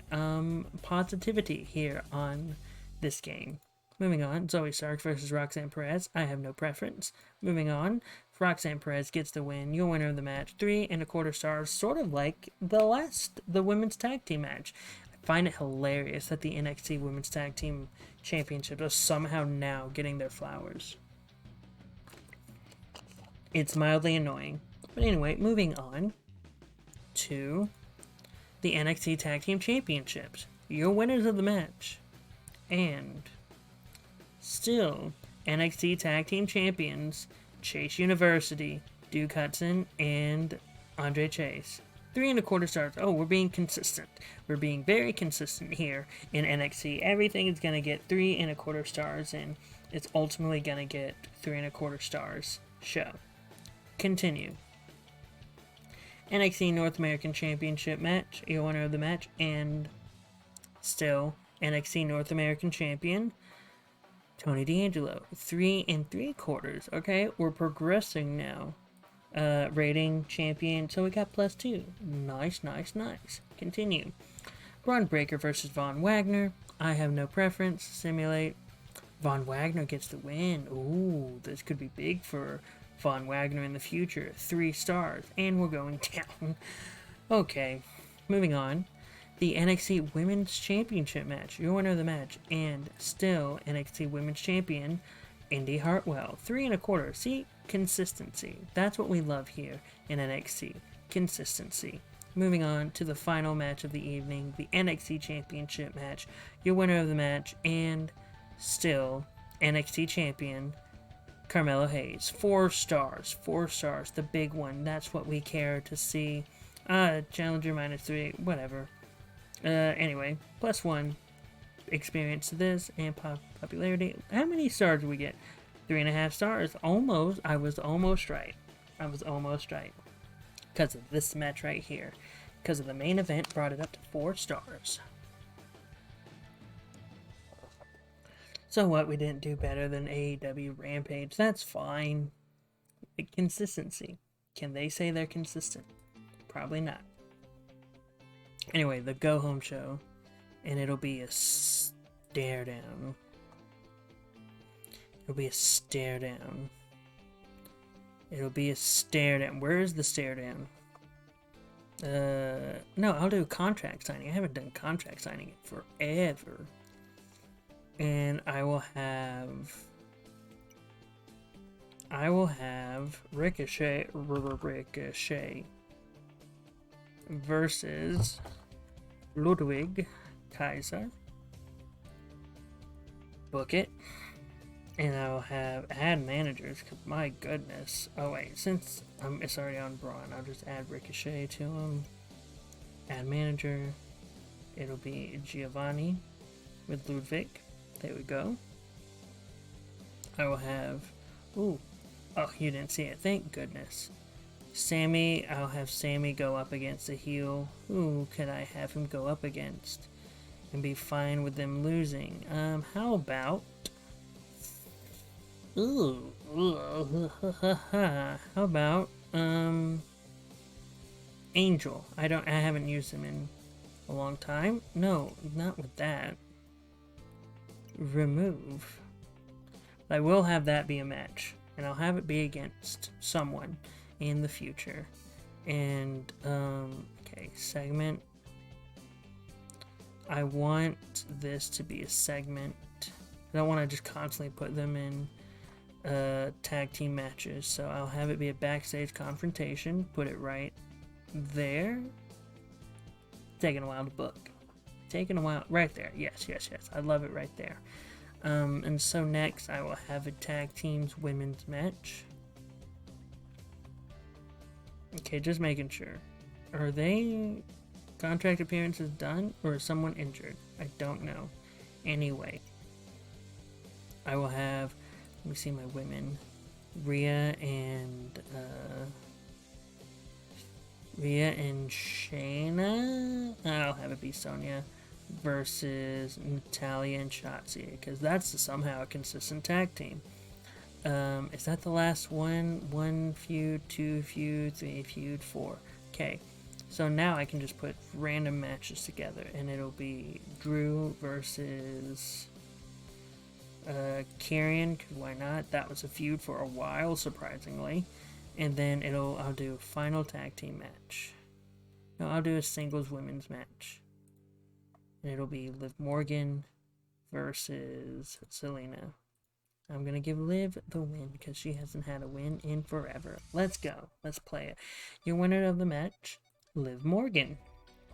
positivity here on this game. Moving on, Zoe Starks versus Roxanne Perez. I have no preference. Moving on, Roxanne Perez gets the win. Your winner of the match. 3.25 stars, sort of like the women's tag team match. I find it hilarious that the NXT Women's Tag Team Championship is somehow now getting their flowers. It's mildly annoying. But anyway, moving on to the NXT Tag Team Championships. Your winners of the match. And still, NXT Tag Team Champions, Chase University, Duke Hudson, and Andre Chase. 3.25 stars. Oh, we're being consistent. We're being very consistent here in NXT. Everything is going to get 3.25 stars, and it's ultimately going to get 3.25 stars. Show. Continue. NXT North American Championship match. Your winner of the match, and still NXT North American Champion, Tony D'Angelo. 3.75. Okay, we're progressing now. Rating champion, so we got +2. Nice. Continue. Braun Breaker versus Von Wagner. I have no preference. Simulate. Von Wagner gets the win. Ooh, this could be big for Von Wagner in the future. 3 stars, and we're going down. Okay, moving on. The NXT Women's Championship match. Your winner of the match, and still NXT Women's Champion, Indy Hartwell. 3.25. See? Consistency. That's what we love here in NXT. Consistency. Moving on to the final match of the evening, the NXT Championship match. Your winner of the match, and still NXT Champion, Carmelo Hayes. 4 stars. 4 stars. The big one. That's what we care to see. Challenger -3. Whatever. Anyway, +1 experience to this and popularity. How many stars do we get? 3.5 stars. Almost. I was almost right. Because of this match right here. Because of the main event brought it up to 4 stars. So what? We didn't do better than AEW Rampage. That's fine. Consistency. Can they say they're consistent? Probably not. Anyway, the go home show. And it'll be a stare down. It'll be a stare down. Where is the stare down? No, I'll do contract signing. I haven't done contract signing in forever. And I will have Ricochet versus Ludwig Kaiser. Book it. And I'll have add managers, because my goodness. Oh wait, since it's already on Braun, I'll just add Ricochet to him. Add manager. It'll be Giovanni with Ludwig. There we go. I will have... Ooh. Oh, you didn't see it. Thank goodness. Sami. I'll have Sami go up against a heel. Who could I have him go up against? And be fine with them losing. How about... Ooh. How about Angel. I haven't used him in a long time. No, not with that. Remove. I will have that be a match, and I'll have it be against someone in the future. And, okay, segment. I want this to be a segment. I don't want to just constantly put them in tag team matches, so I'll have it be a backstage confrontation. Put it right there. Taking a while to book. Taking a while. Right there. Yes. I love it right there. And so next, I will have a tag teams women's match. Okay, just making sure. Are they contract appearances done, or is someone injured? I don't know. Anyway, I will have, let me see my women, Rhea and Shayna. I'll have it be Sonya versus Natalya and Shotzi, because that's somehow a consistent tag team. Is that the last one? 1 feud, 2 feud, 3 feud, 4. Okay, so now I can just put random matches together, and it'll be Drew versus Karrion, because why not? That was a feud for a while, surprisingly. And then I'll do a final tag team match. No, I'll do a singles women's match. And it'll be Liv Morgan versus Zelina. I'm going to give Liv the win because she hasn't had a win in forever. Let's go. Let's play it. Your winner of the match, Liv Morgan.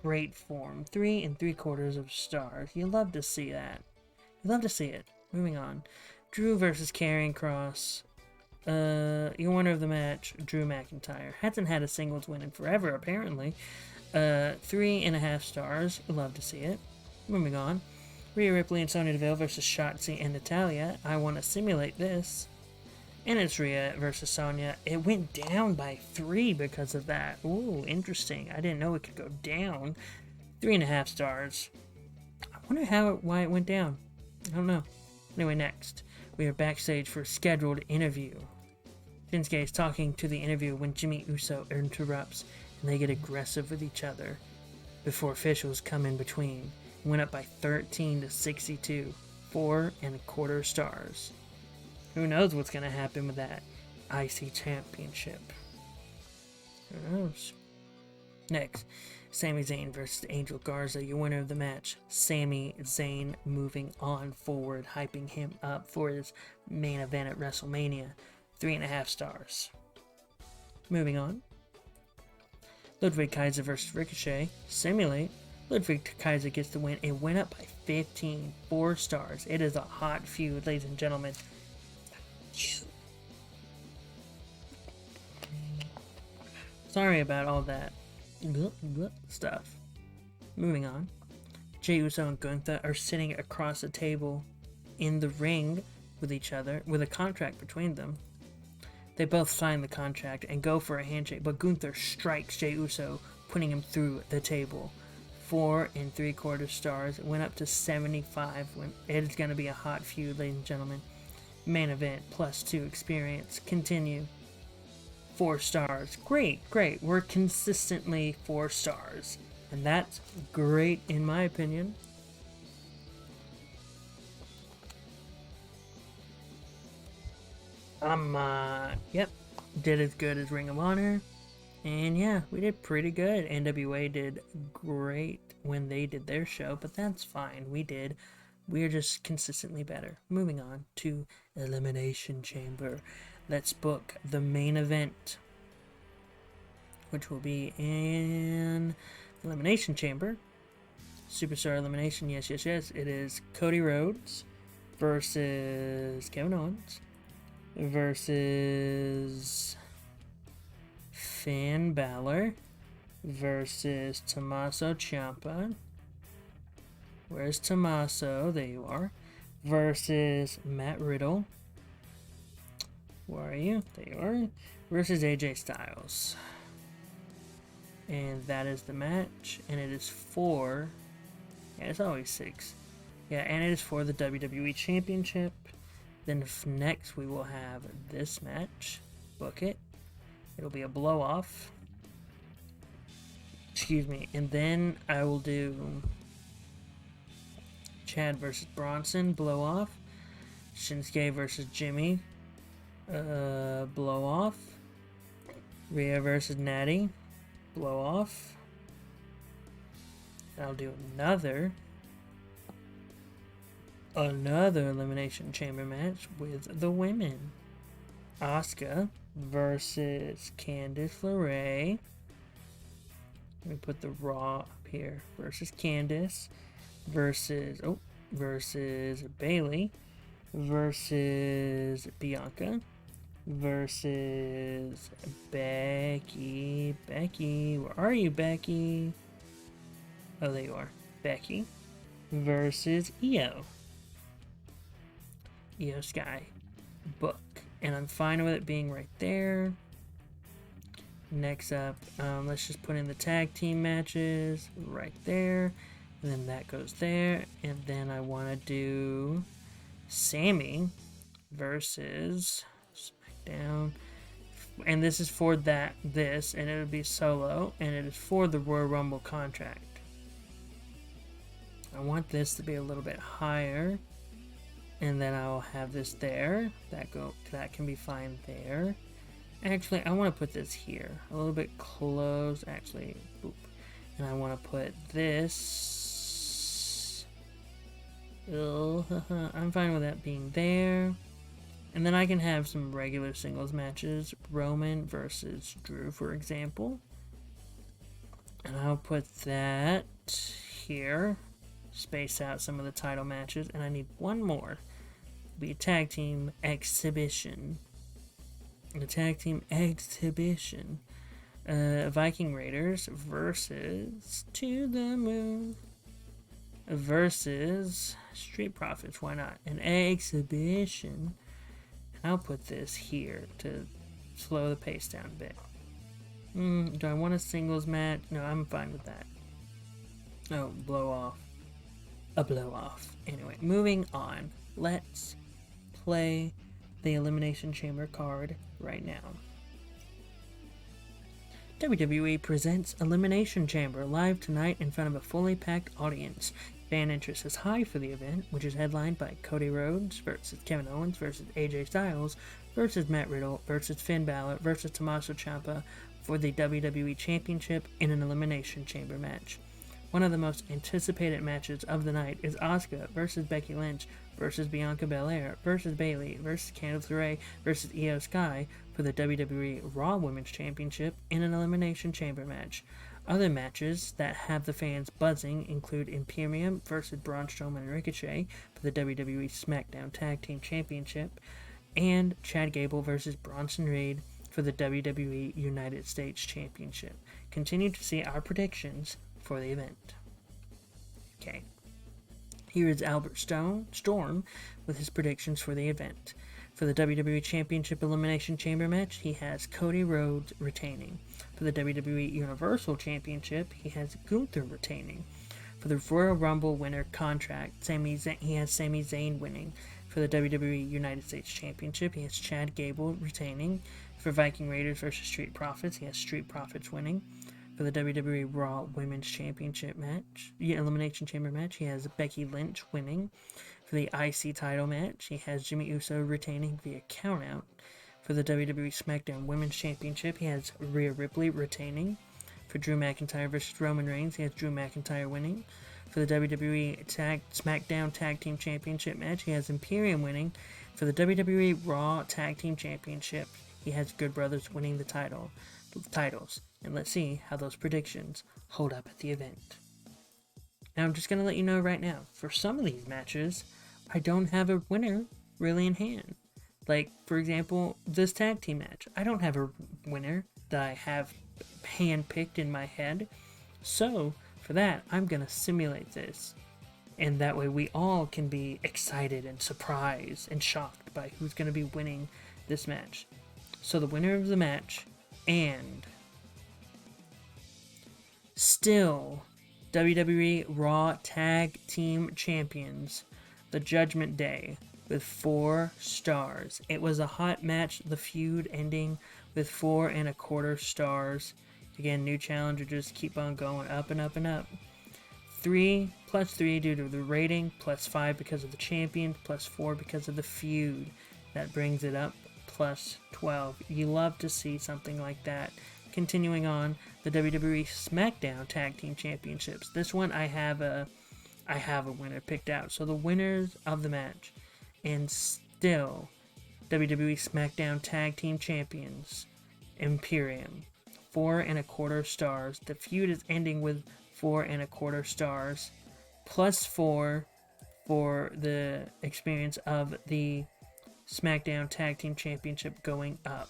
Great form. 3 3/4 stars. You love to see that. You love to see it. Moving on. Drew versus Karrion Kross. Your winner of the match, Drew McIntyre. Hasn't had a singles win in forever, apparently. 3.5 stars. Love to see it. Moving on. Rhea Ripley and Sonya Deville versus Shotzi and Natalya. I want to simulate this. And it's Rhea versus Sonya. It went down by 3 because of that. Ooh, interesting. I didn't know it could go down. 3.5 stars. I wonder why it went down. I don't know. Anyway, next. We are backstage for a scheduled interview. Shinsuke is talking to the interview when Jimmy Uso interrupts, and they get aggressive with each other before officials come in between. It went up by 13-62, 4.25 stars. Who knows what's going to happen with that IC Championship? Who knows? Next, Sami Zayn versus Angel Garza, your winner of the match. Sami Zayn moving on forward, hyping him up for his main event at WrestleMania. 3.5 stars. Moving on. Ludwig Kaiser versus Ricochet. Simulate. Ludwig Kaiser gets the win. It went up by 15. 4 stars. It is a hot feud, ladies and gentlemen. Sorry about all that stuff. Moving on. Jey Uso and Gunther are sitting across a table in the ring with each other, with a contract between them. They both sign the contract and go for a handshake, but Gunther strikes Jey Uso, putting him through the table. 4.75 stars. It went up to 75. It is going to be a hot feud, ladies and gentlemen. Main event, +2 experience. Continue. 4 stars. Great. We're consistently 4 stars. And that's great in my opinion. Yep. Did as good as Ring of Honor. And yeah, we did pretty good. NWA did great when they did their show, but that's fine. We're just consistently better. Moving on to Elimination Chamber. Let's book the main event, which will be in Elimination Chamber. Superstar Elimination, yes. It is Cody Rhodes versus Kevin Owens versus Finn Balor versus Tommaso Ciampa. Where's Tommaso? There you are. Versus Matt Riddle. Where are you? There you are. Versus AJ Styles. And that is the match. And it is for... yeah, it's always 6. Yeah, and it is for the WWE Championship. Then next we will have this match. Book it. It'll be a blow off. Excuse me. And then I will do Chad versus Bronson, blow off. Shinsuke versus Jimmy, blow off. Rhea versus Natty, blow off. I'll do another Elimination Chamber match with the women. Asuka versus Candice LeRae. Let me put the Raw up here. Versus Candice. Versus Bailey. Versus Bianca. Versus Becky. Becky, where are you, Becky? Oh, there you are. Becky. Versus Io. Io Sky. Book. And I'm fine with it being right there. Next up, let's just put in the tag team matches right there. And then that goes there. And then I want to do Sami versus SmackDown. And this is for this. And it would be Solo. And it is for the Royal Rumble contract. I want this to be a little bit higher. And then I will have this there. That can be fine there. Actually, I want to put this here. A little bit close. Actually, boop. And I want to put this. I'm fine with that being there. And then I can have some regular singles matches. Roman versus Drew, for example. And I'll put that here. Space out some of the title matches. And I need one more. Be a tag team exhibition. The tag team exhibition. Viking Raiders versus To The Moon versus Street Profits. Why not? An exhibition. And I'll put this here to slow the pace down a bit. Do I want a singles match? No, I'm fine with that. Oh, blow off. A blow off. Anyway, moving on. Let's play the Elimination Chamber card right now. WWE presents Elimination Chamber live tonight in front of a fully packed audience. Fan interest is high for the event, which is headlined by Cody Rhodes versus Kevin Owens versus AJ Styles versus Matt Riddle versus Finn Balor versus Tommaso Ciampa for the WWE Championship in an Elimination Chamber match. One of the most anticipated matches of the night is Asuka versus Becky Lynch versus Bianca Belair versus Bayley versus Candice LeRae versus Io Sky for the WWE Raw Women's Championship in an Elimination Chamber match. Other matches that have the fans buzzing include Imperium versus Braun Strowman and Ricochet for the WWE SmackDown Tag Team Championship and Chad Gable versus Bronson Reed for the WWE United States Championship. Continue to see our predictions for the event. Okay. Here is Albert Storm with his predictions for the event. For the WWE Championship Elimination Chamber match, he has Cody Rhodes retaining. For the WWE Universal Championship, he has Gunther retaining. For the Royal Rumble winner contract, he has Sami Zayn winning. For the WWE United States Championship, he has Chad Gable retaining. For Viking Raiders versus Street Profits, he has Street Profits winning. For the WWE Raw Women's Championship match, Elimination Chamber match, he has Becky Lynch winning. For the IC title match, he has Jimmy Uso retaining via countout. For the WWE SmackDown Women's Championship, he has Rhea Ripley retaining. For Drew McIntyre versus Roman Reigns, he has Drew McIntyre winning. For the WWE SmackDown Tag Team Championship match, he has Imperium winning. For the WWE Raw Tag Team Championship, he has Good Brothers winning the titles. And let's see how those predictions hold up at the event. Now I'm just going to let you know right now, for some of these matches, I don't have a winner really in hand. Like, for example, this tag team match. I don't have a winner that I have hand-picked in my head. So, for that, I'm going to simulate this. And that way we all can be excited and surprised and shocked by who's going to be winning this match. So the winner of the match and still WWE Raw Tag Team Champions, the Judgment Day, with 4 stars. It was a hot match, the feud ending with 4.25 stars. Again, new challenger just keep on going up and up and up. 3 plus 3 due to the rating, plus 5 because of the champion, plus 4 because of the feud. That brings it up, plus 12. You love to see something like that. Continuing on, the WWE SmackDown Tag Team Championships. This one I have a winner picked out. So the winners of the match, and still WWE SmackDown Tag Team Champions, Imperium, 4.25 stars. The feud is ending with 4.25 stars, plus 4 for the experience of the SmackDown Tag Team Championship going up.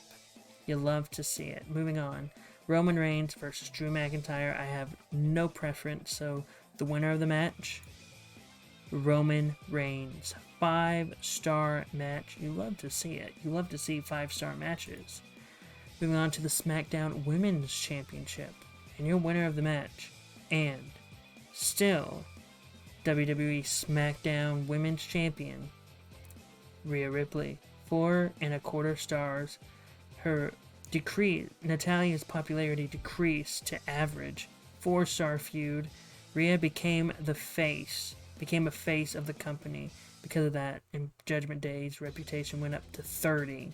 You love to see it. Moving on, Roman Reigns versus Drew McIntyre. I have no preference, so the winner of the match, Roman Reigns. 5-star match. You love to see it. You love to see 5-star matches. Moving on to the SmackDown Women's Championship, and your winner of the match, and still WWE SmackDown Women's Champion, Rhea Ripley. 4.25 stars. Natalia's popularity decreased to average. 4-star feud. Rhea became a face of the company because of that. In Judgment Day's reputation went up to 30.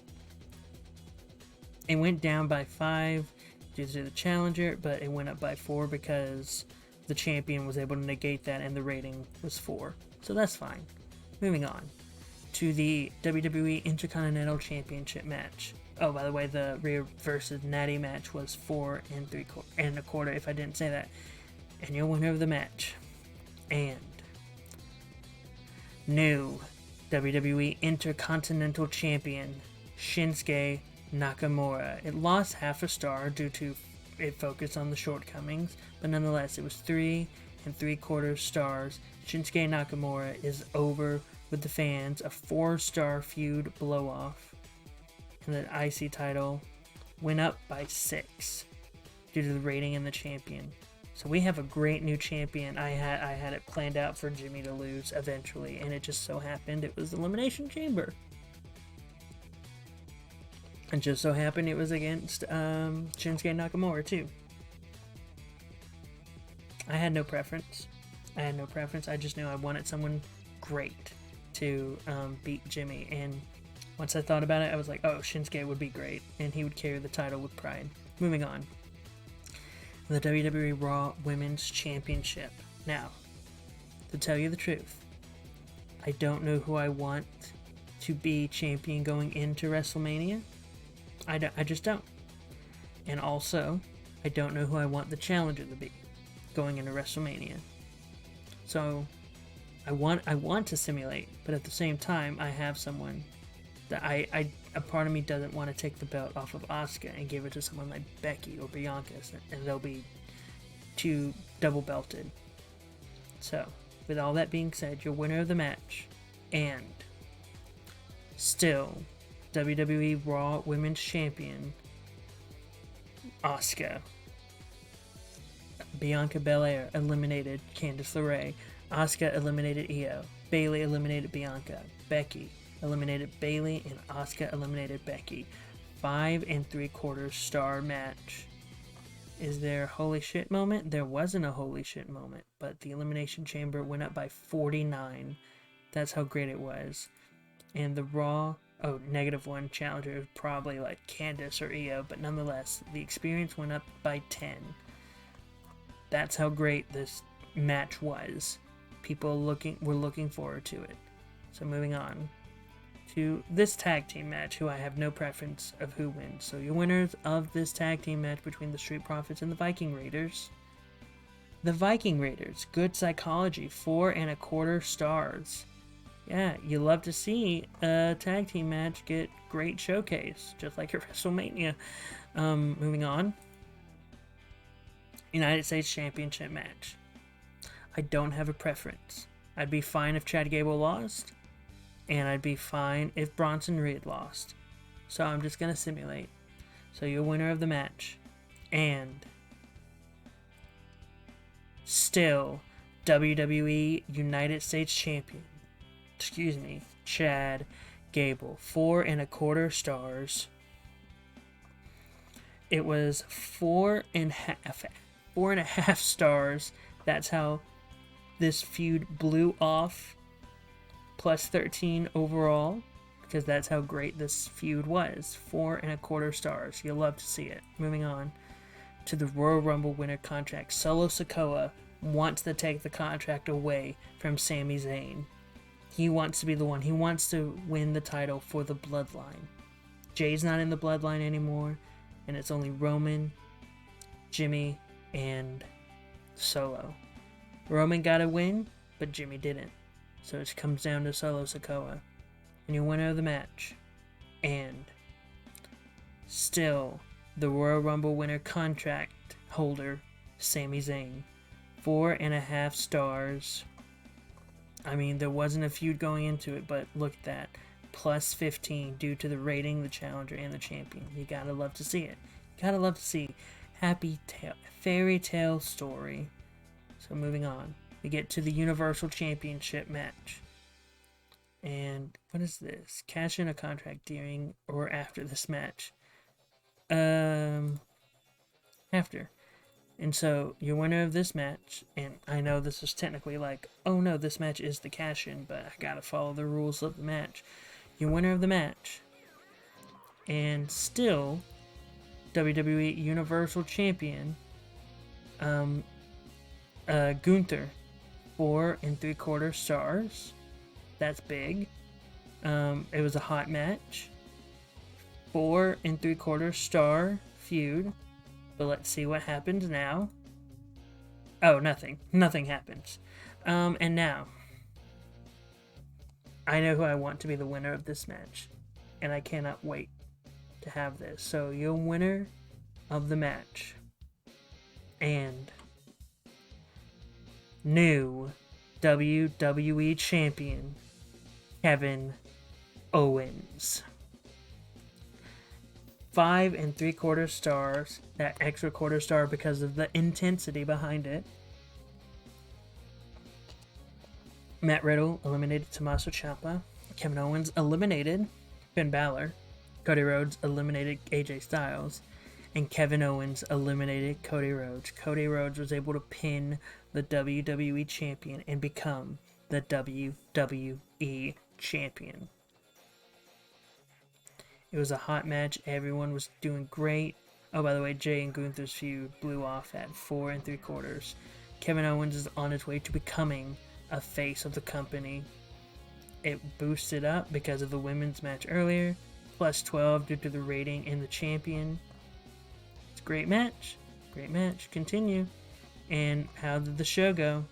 It went down by 5 due to the challenger, but it went up by 4 because the champion was able to negate that and the rating was 4. So that's fine. Moving on to the WWE Intercontinental Championship match. Oh, by the way, the Rhea versus Natty match was 4.25 if I didn't say that. And your winner of the match, and new WWE Intercontinental Champion, Shinsuke Nakamura. It lost half a star due to it focused on the shortcomings, but nonetheless, it was 3.75 stars. Shinsuke Nakamura is over with the fans. A 4-star feud blow-off. And the IC title went up by 6 due to the rating and the champion. So we have a great new champion. I had it planned out for Jimmy to lose eventually, and it just so happened it was the Elimination Chamber. And just so happened it was against Shinsuke Nakamura too. I had no preference. I just knew I wanted someone great to beat Jimmy. And once I thought about it, I was like, oh, Shinsuke would be great, and he would carry the title with pride. Moving on. The WWE Raw Women's Championship. Now, to tell you the truth, I don't know who I want to be champion going into WrestleMania. I just don't. And also, I don't know who I want the challenger to be going into WrestleMania. So, I want to simulate, but at the same time, I have someone that a part of me doesn't want to take the belt off of Asuka and give it to someone like Becky or Bianca, and they'll be too double belted. So, with all that being said, your winner of the match, and still WWE Raw Women's Champion, Asuka. Bianca Belair eliminated Candice LeRae. Asuka eliminated Io. Bayley eliminated Bianca. Becky eliminated Bayley, and Asuka eliminated Becky. 5.75 star match. Is there a holy shit moment? There wasn't a holy shit moment, but the Elimination Chamber went up by 49. That's how great it was. And the Raw, -1 challenger, probably like Candice or Io, but nonetheless, the experience went up by 10. That's how great this match was. People were looking forward to it. So moving on to this tag team match, who I have no preference of who wins. So your winners of this tag team match between the Street Profits and the Viking Raiders. The Viking Raiders, Good Psychology, 4.25 stars. Yeah, you love to see a tag team match get great showcase, just like at WrestleMania. Moving on. United States Championship match. I don't have a preference. I'd be fine if Chad Gable lost, and I'd be fine if Bronson Reed lost. So I'm just going to simulate. So your winner of the match, and still WWE United States Champion, Chad Gable. 4.25 stars. It was 4.5 stars. That's how this feud blew off. Plus 13 overall, because that's how great this feud was. 4.25 stars. You'll love to see it. Moving on to the Royal Rumble winner contract. Solo Sikoa wants to take the contract away from Sami Zayn. He wants to be the one. He wants to win the title for the Bloodline. Jay's not in the Bloodline anymore, and it's only Roman, Jimmy, and Solo. Roman got a win, but Jimmy didn't. So it comes down to Solo Sikoa. And your winner of the match. And still the Royal Rumble winner contract holder, Sami Zayn. 4.5 stars. I mean, there wasn't a feud going into it, but look at that. Plus 15 due to the rating, the challenger, and the champion. You gotta love to see it. Gotta love to see fairy tale story. So moving on. We get to the Universal Championship match. And what is this? Cash in a contract during or after this match? After. And so, your winner of this match, and I know this is technically like, oh no, this match is the cash-in, but I gotta follow the rules of the match. Your winner of the match, and still, WWE Universal Champion, Gunther, 4.75 stars. That's big. It was a hot match. 4.75 star feud. But let's see what happens now. Oh, nothing. Nothing happens. And now, I know who I want to be the winner of this match. And I cannot wait to have this. So, your winner of the match. And new WWE Champion, Kevin Owens. 5.75 stars. That extra quarter star because of the intensity behind it. Matt Riddle eliminated Tommaso Ciampa. Kevin Owens eliminated Finn Balor. Cody Rhodes eliminated AJ Styles. And Kevin Owens eliminated Cody Rhodes. Cody Rhodes was able to pin the WWE Champion and become the WWE Champion. It was a hot match. Everyone was doing great. Oh, by the way, Jay and Gunther's feud blew off at 4.75. Kevin Owens is on his way to becoming a face of the company. It boosted up because of the women's match earlier. Plus 12 due to the rating and the champion. It's a great match. Great match. Continue. And how did the show go?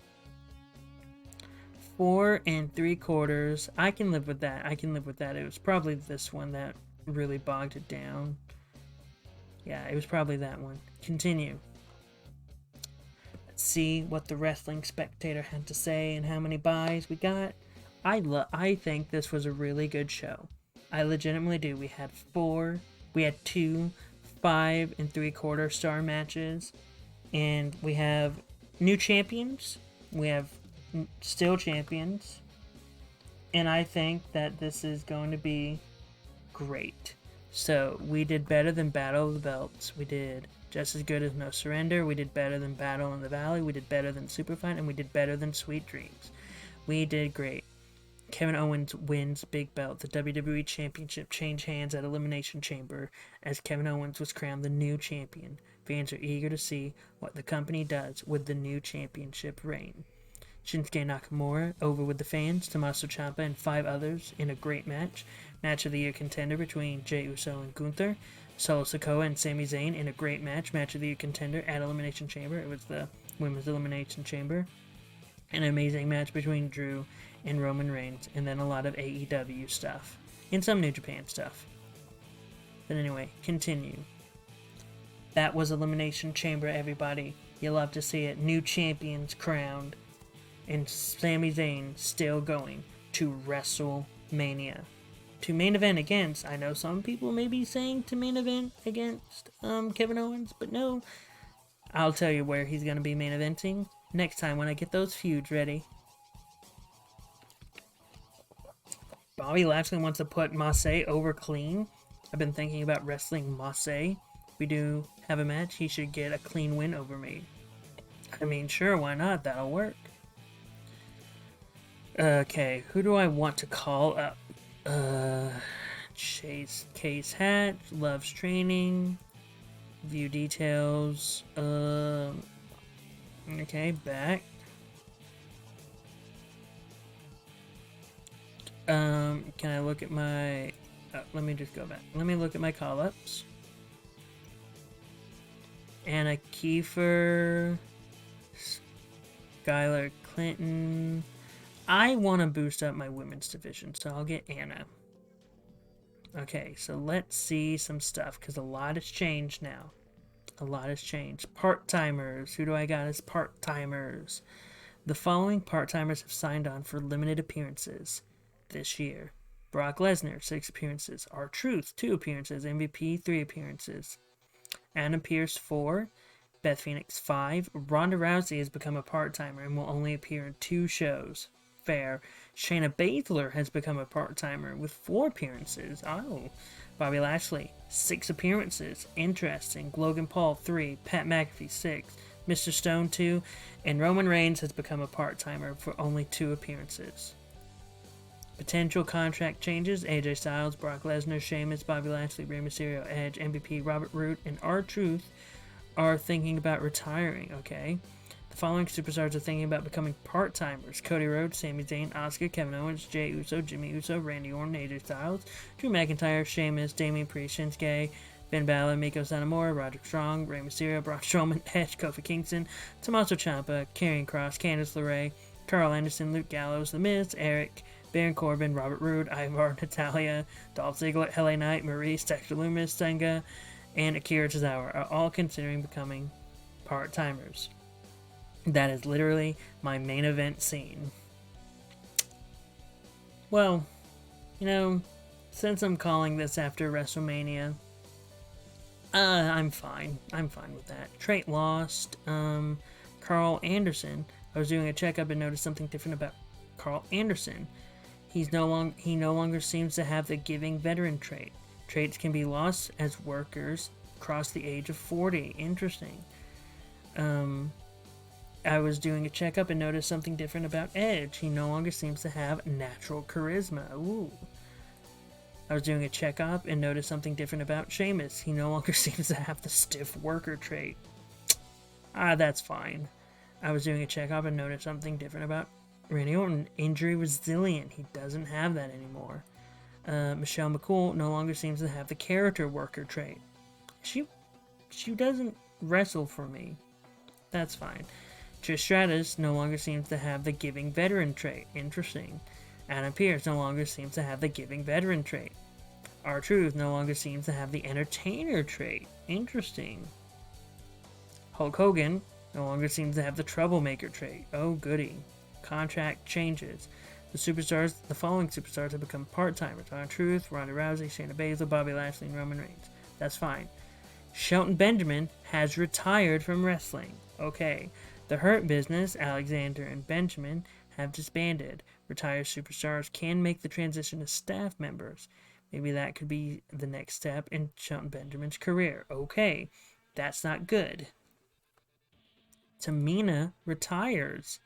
4.75. I can live with that. It was probably this one that really bogged it down. Yeah, it was probably that one. Continue. Let's see what the Wrestling Spectator had to say and how many buys we got. I think this was a really good show. I legitimately do. We had two 5.75 star matches, and we have new champions. We have still champions, and I think that this is going to be great. So we did better than Battle of the Belts. We did just as good as No Surrender. We did better than Battle in the Valley. We did better than Superfight, and we did better than Sweet Dreams. We did great. Kevin Owens wins big belt. The WWE Championship changed hands at Elimination Chamber as Kevin Owens was crowned the new champion. Fans are eager to see what the company does with the new championship reign. Shinsuke Nakamura over with the fans, Tommaso Ciampa and 5 others in a great match. Match of the Year contender between Jey Uso and Gunther. Solo Sikoa and Sami Zayn in a great match. Match of the Year contender at Elimination Chamber. It was the Women's Elimination Chamber. An amazing match between Drew and Roman Reigns. And then a lot of AEW stuff. And some New Japan stuff. But anyway, continue. That was Elimination Chamber, everybody. You'll love to see it. New champions crowned. And Sami Zayn still going to WrestleMania. To main event against, I know some people may be saying to main event against Kevin Owens, but no. I'll tell you where he's going to be main eventing next time when I get those feuds ready. Bobby Lashley wants to put Massey over clean. I've been thinking about wrestling Massey. If we do have a match, he should get a clean win over me. I mean, sure, why not? That'll work. Okay, who do I want to call up? Chase Case Hatch, loves training, view details, okay, back. Can I look at my, let me just go back. Let me look at my call-ups. Anna Kiefer, Skylar Clinton. I want to boost up my women's division, so I'll get Anna. Okay, so let's see some stuff, because a lot has changed now. A lot has changed. Part-timers. Who do I got as part-timers? The following part-timers have signed on for limited appearances this year. Brock Lesnar, 6 appearances. R-Truth, 2 appearances. MVP, 3 appearances. Adam Pearce, 4. Beth Phoenix, 5. Ronda Rousey has become a part-timer and will only appear in 2 shows. Fair. Shayna Baszler has become a part-timer with 4 appearances. Oh. Bobby Lashley, 6 appearances. Interesting. Logan Paul, 3. Pat McAfee, 6. Mr. Stone, 2. And Roman Reigns has become a part-timer for only 2 appearances. Potential contract changes. AJ Styles, Brock Lesnar, Sheamus, Bobby Lashley, Rey Mysterio, Edge, MVP, Robert Roode, and R-Truth are thinking about retiring, okay? The following superstars are thinking about becoming part-timers. Cody Rhodes, Sami Zayn, Asuka, Kevin Owens, Jey Uso, Jimmy Uso, Randy Orton, AJ Styles, Drew McIntyre, Sheamus, Damian Priest, Shinsuke, Finn Balor, Miko Satomura, Roderick Strong, Rey Mysterio, Braun Strowman, Edge, Kofi Kingston, Tommaso Ciampa, Karrion Kross, Candice LeRae, Carl Anderson, Luke Gallows, The Miz, Eric, Baron Corbin, Robert Roode, Ivar, Natalia, Dolph Ziggler, LA Knight, Maurice, Dexter Lumis, Senga, and Akira Tozawa are all considering becoming part-timers. That is literally my main event scene. Well, you know, since I'm calling this after WrestleMania, I'm fine. I'm fine with that. Trait lost. Carl Anderson. I was doing a checkup and noticed something different about Carl Anderson. He no longer seems to have the giving veteran trait. Traits can be lost as workers cross the age of 40. Interesting. I was doing a checkup and noticed something different about Edge. He no longer seems to have natural charisma. Ooh. I was doing a checkup and noticed something different about Sheamus. He no longer seems to have the stiff worker trait. That's fine. I was doing a checkup and noticed something different about Randy Orton. Injury resilient. He doesn't have that anymore. Michelle McCool no longer seems to have the character worker trait. She doesn't wrestle for me. That's fine. Trish Stratus no longer seems to have the giving veteran trait. Interesting. Adam Pearce no longer seems to have the giving veteran trait. R-Truth no longer seems to have the entertainer trait. Interesting. Hulk Hogan no longer seems to have the troublemaker trait. Oh, goody. Contract changes. The following superstars have become part-timers. R-Truth, Ronda Rousey, Shayna Baszler, Bobby Lashley, and Roman Reigns. That's fine. Shelton Benjamin has retired from wrestling. Okay. The Hurt Business, Alexander and Benjamin, have disbanded. Retired superstars can make the transition to staff members. Maybe that could be the next step in Shelton Benjamin's career. Okay. That's not good. Tamina retires.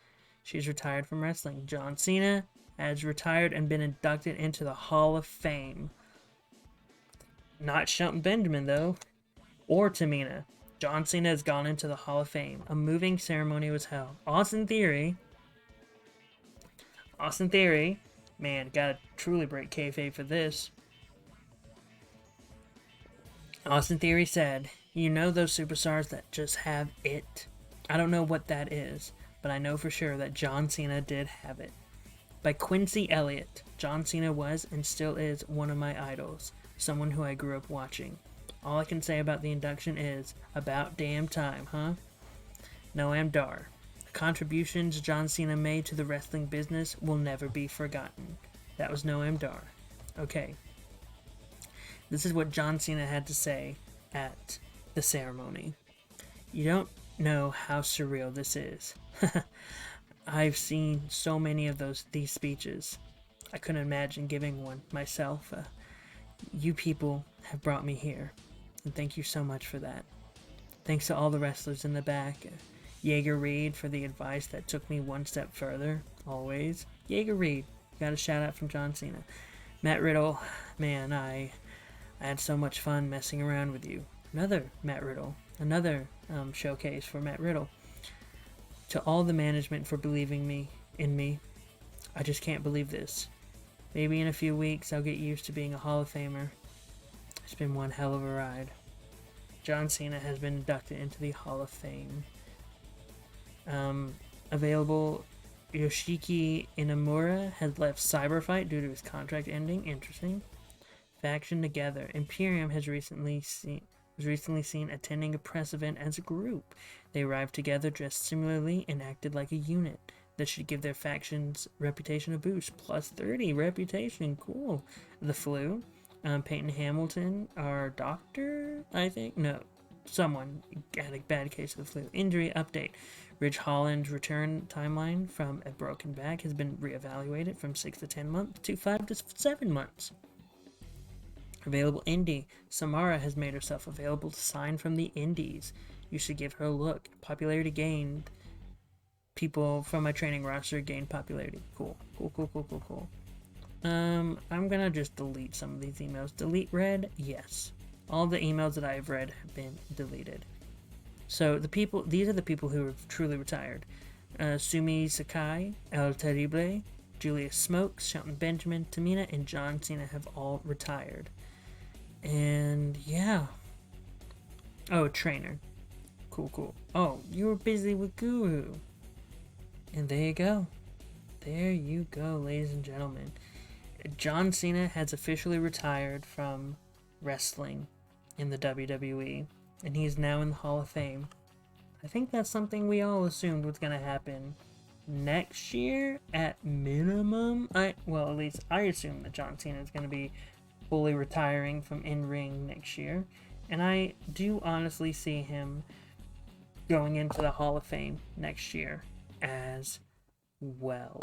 She's retired from wrestling. John Cena has retired and been inducted into the Hall of Fame. Not Shelton Benjamin, though. Or Tamina. John Cena has gone into the Hall of Fame. A moving ceremony was held. Austin Theory, man, gotta truly break kayfabe for this. Austin Theory said, "You know those superstars that just have it? I don't know what that is, but I know for sure that John Cena did have it." By Quincy Elliott, John Cena was and still is one of my idols, someone who I grew up watching. All I can say about the induction is, about damn time, huh? Noam Dar. The contributions John Cena made to the wrestling business will never be forgotten. That was Noam Dar. Okay. This is what John Cena had to say at the ceremony. "You don't know how surreal this is. I've seen so many of these speeches. I couldn't imagine giving one myself. You people have brought me here, and thank you so much for that. Thanks to all the wrestlers in the back. Jaeger Reed for the advice that took me one step further, always. Jaeger Reed, got a shout out from John Cena. Matt Riddle, man, I had so much fun messing around with you. Another Matt Riddle, another showcase for Matt Riddle. To all the management for believing in me, I just can't believe this. Maybe in a few weeks I'll get used to being a Hall of Famer. It's been one hell of a ride. John Cena has been inducted into the Hall of Fame. Available, Yoshiki Inamura has left Cyberfight due to his contract ending. Interesting. Faction Together. Imperium has recently seen attending a press event as a group. They arrived together, dressed similarly, and acted like a unit. This should give their faction's reputation a boost. Plus 30 reputation. Cool. The Flu. Peyton Hamilton, our doctor, I think? No. Someone had a bad case of the flu. Injury update. Ridge Holland's return timeline from a broken back has been reevaluated from 6 to 10 months to 5 to 7 months. Available indie. Samara has made herself available to sign from the indies. You should give her a look. Popularity gained. People from my training roster gained popularity. Cool. I'm gonna just delete some of these emails. Delete read? Yes. All the emails that I have read have been deleted. So these are the people who have truly retired. Sumi Sakai, El Terrible, Julius Smokes, Shelton Benjamin, Tamina, and John Cena have all retired. And yeah. Oh, trainer. Cool. Oh, you were busy with Guru. And there you go. There you go, ladies and gentlemen. John Cena has officially retired from wrestling in the WWE, and he's now in the Hall of Fame. I think that's something we all assumed was going to happen next year at minimum. At least I assume that John Cena is going to be fully retiring from in-ring next year, and I do honestly see him going into the Hall of Fame next year as well.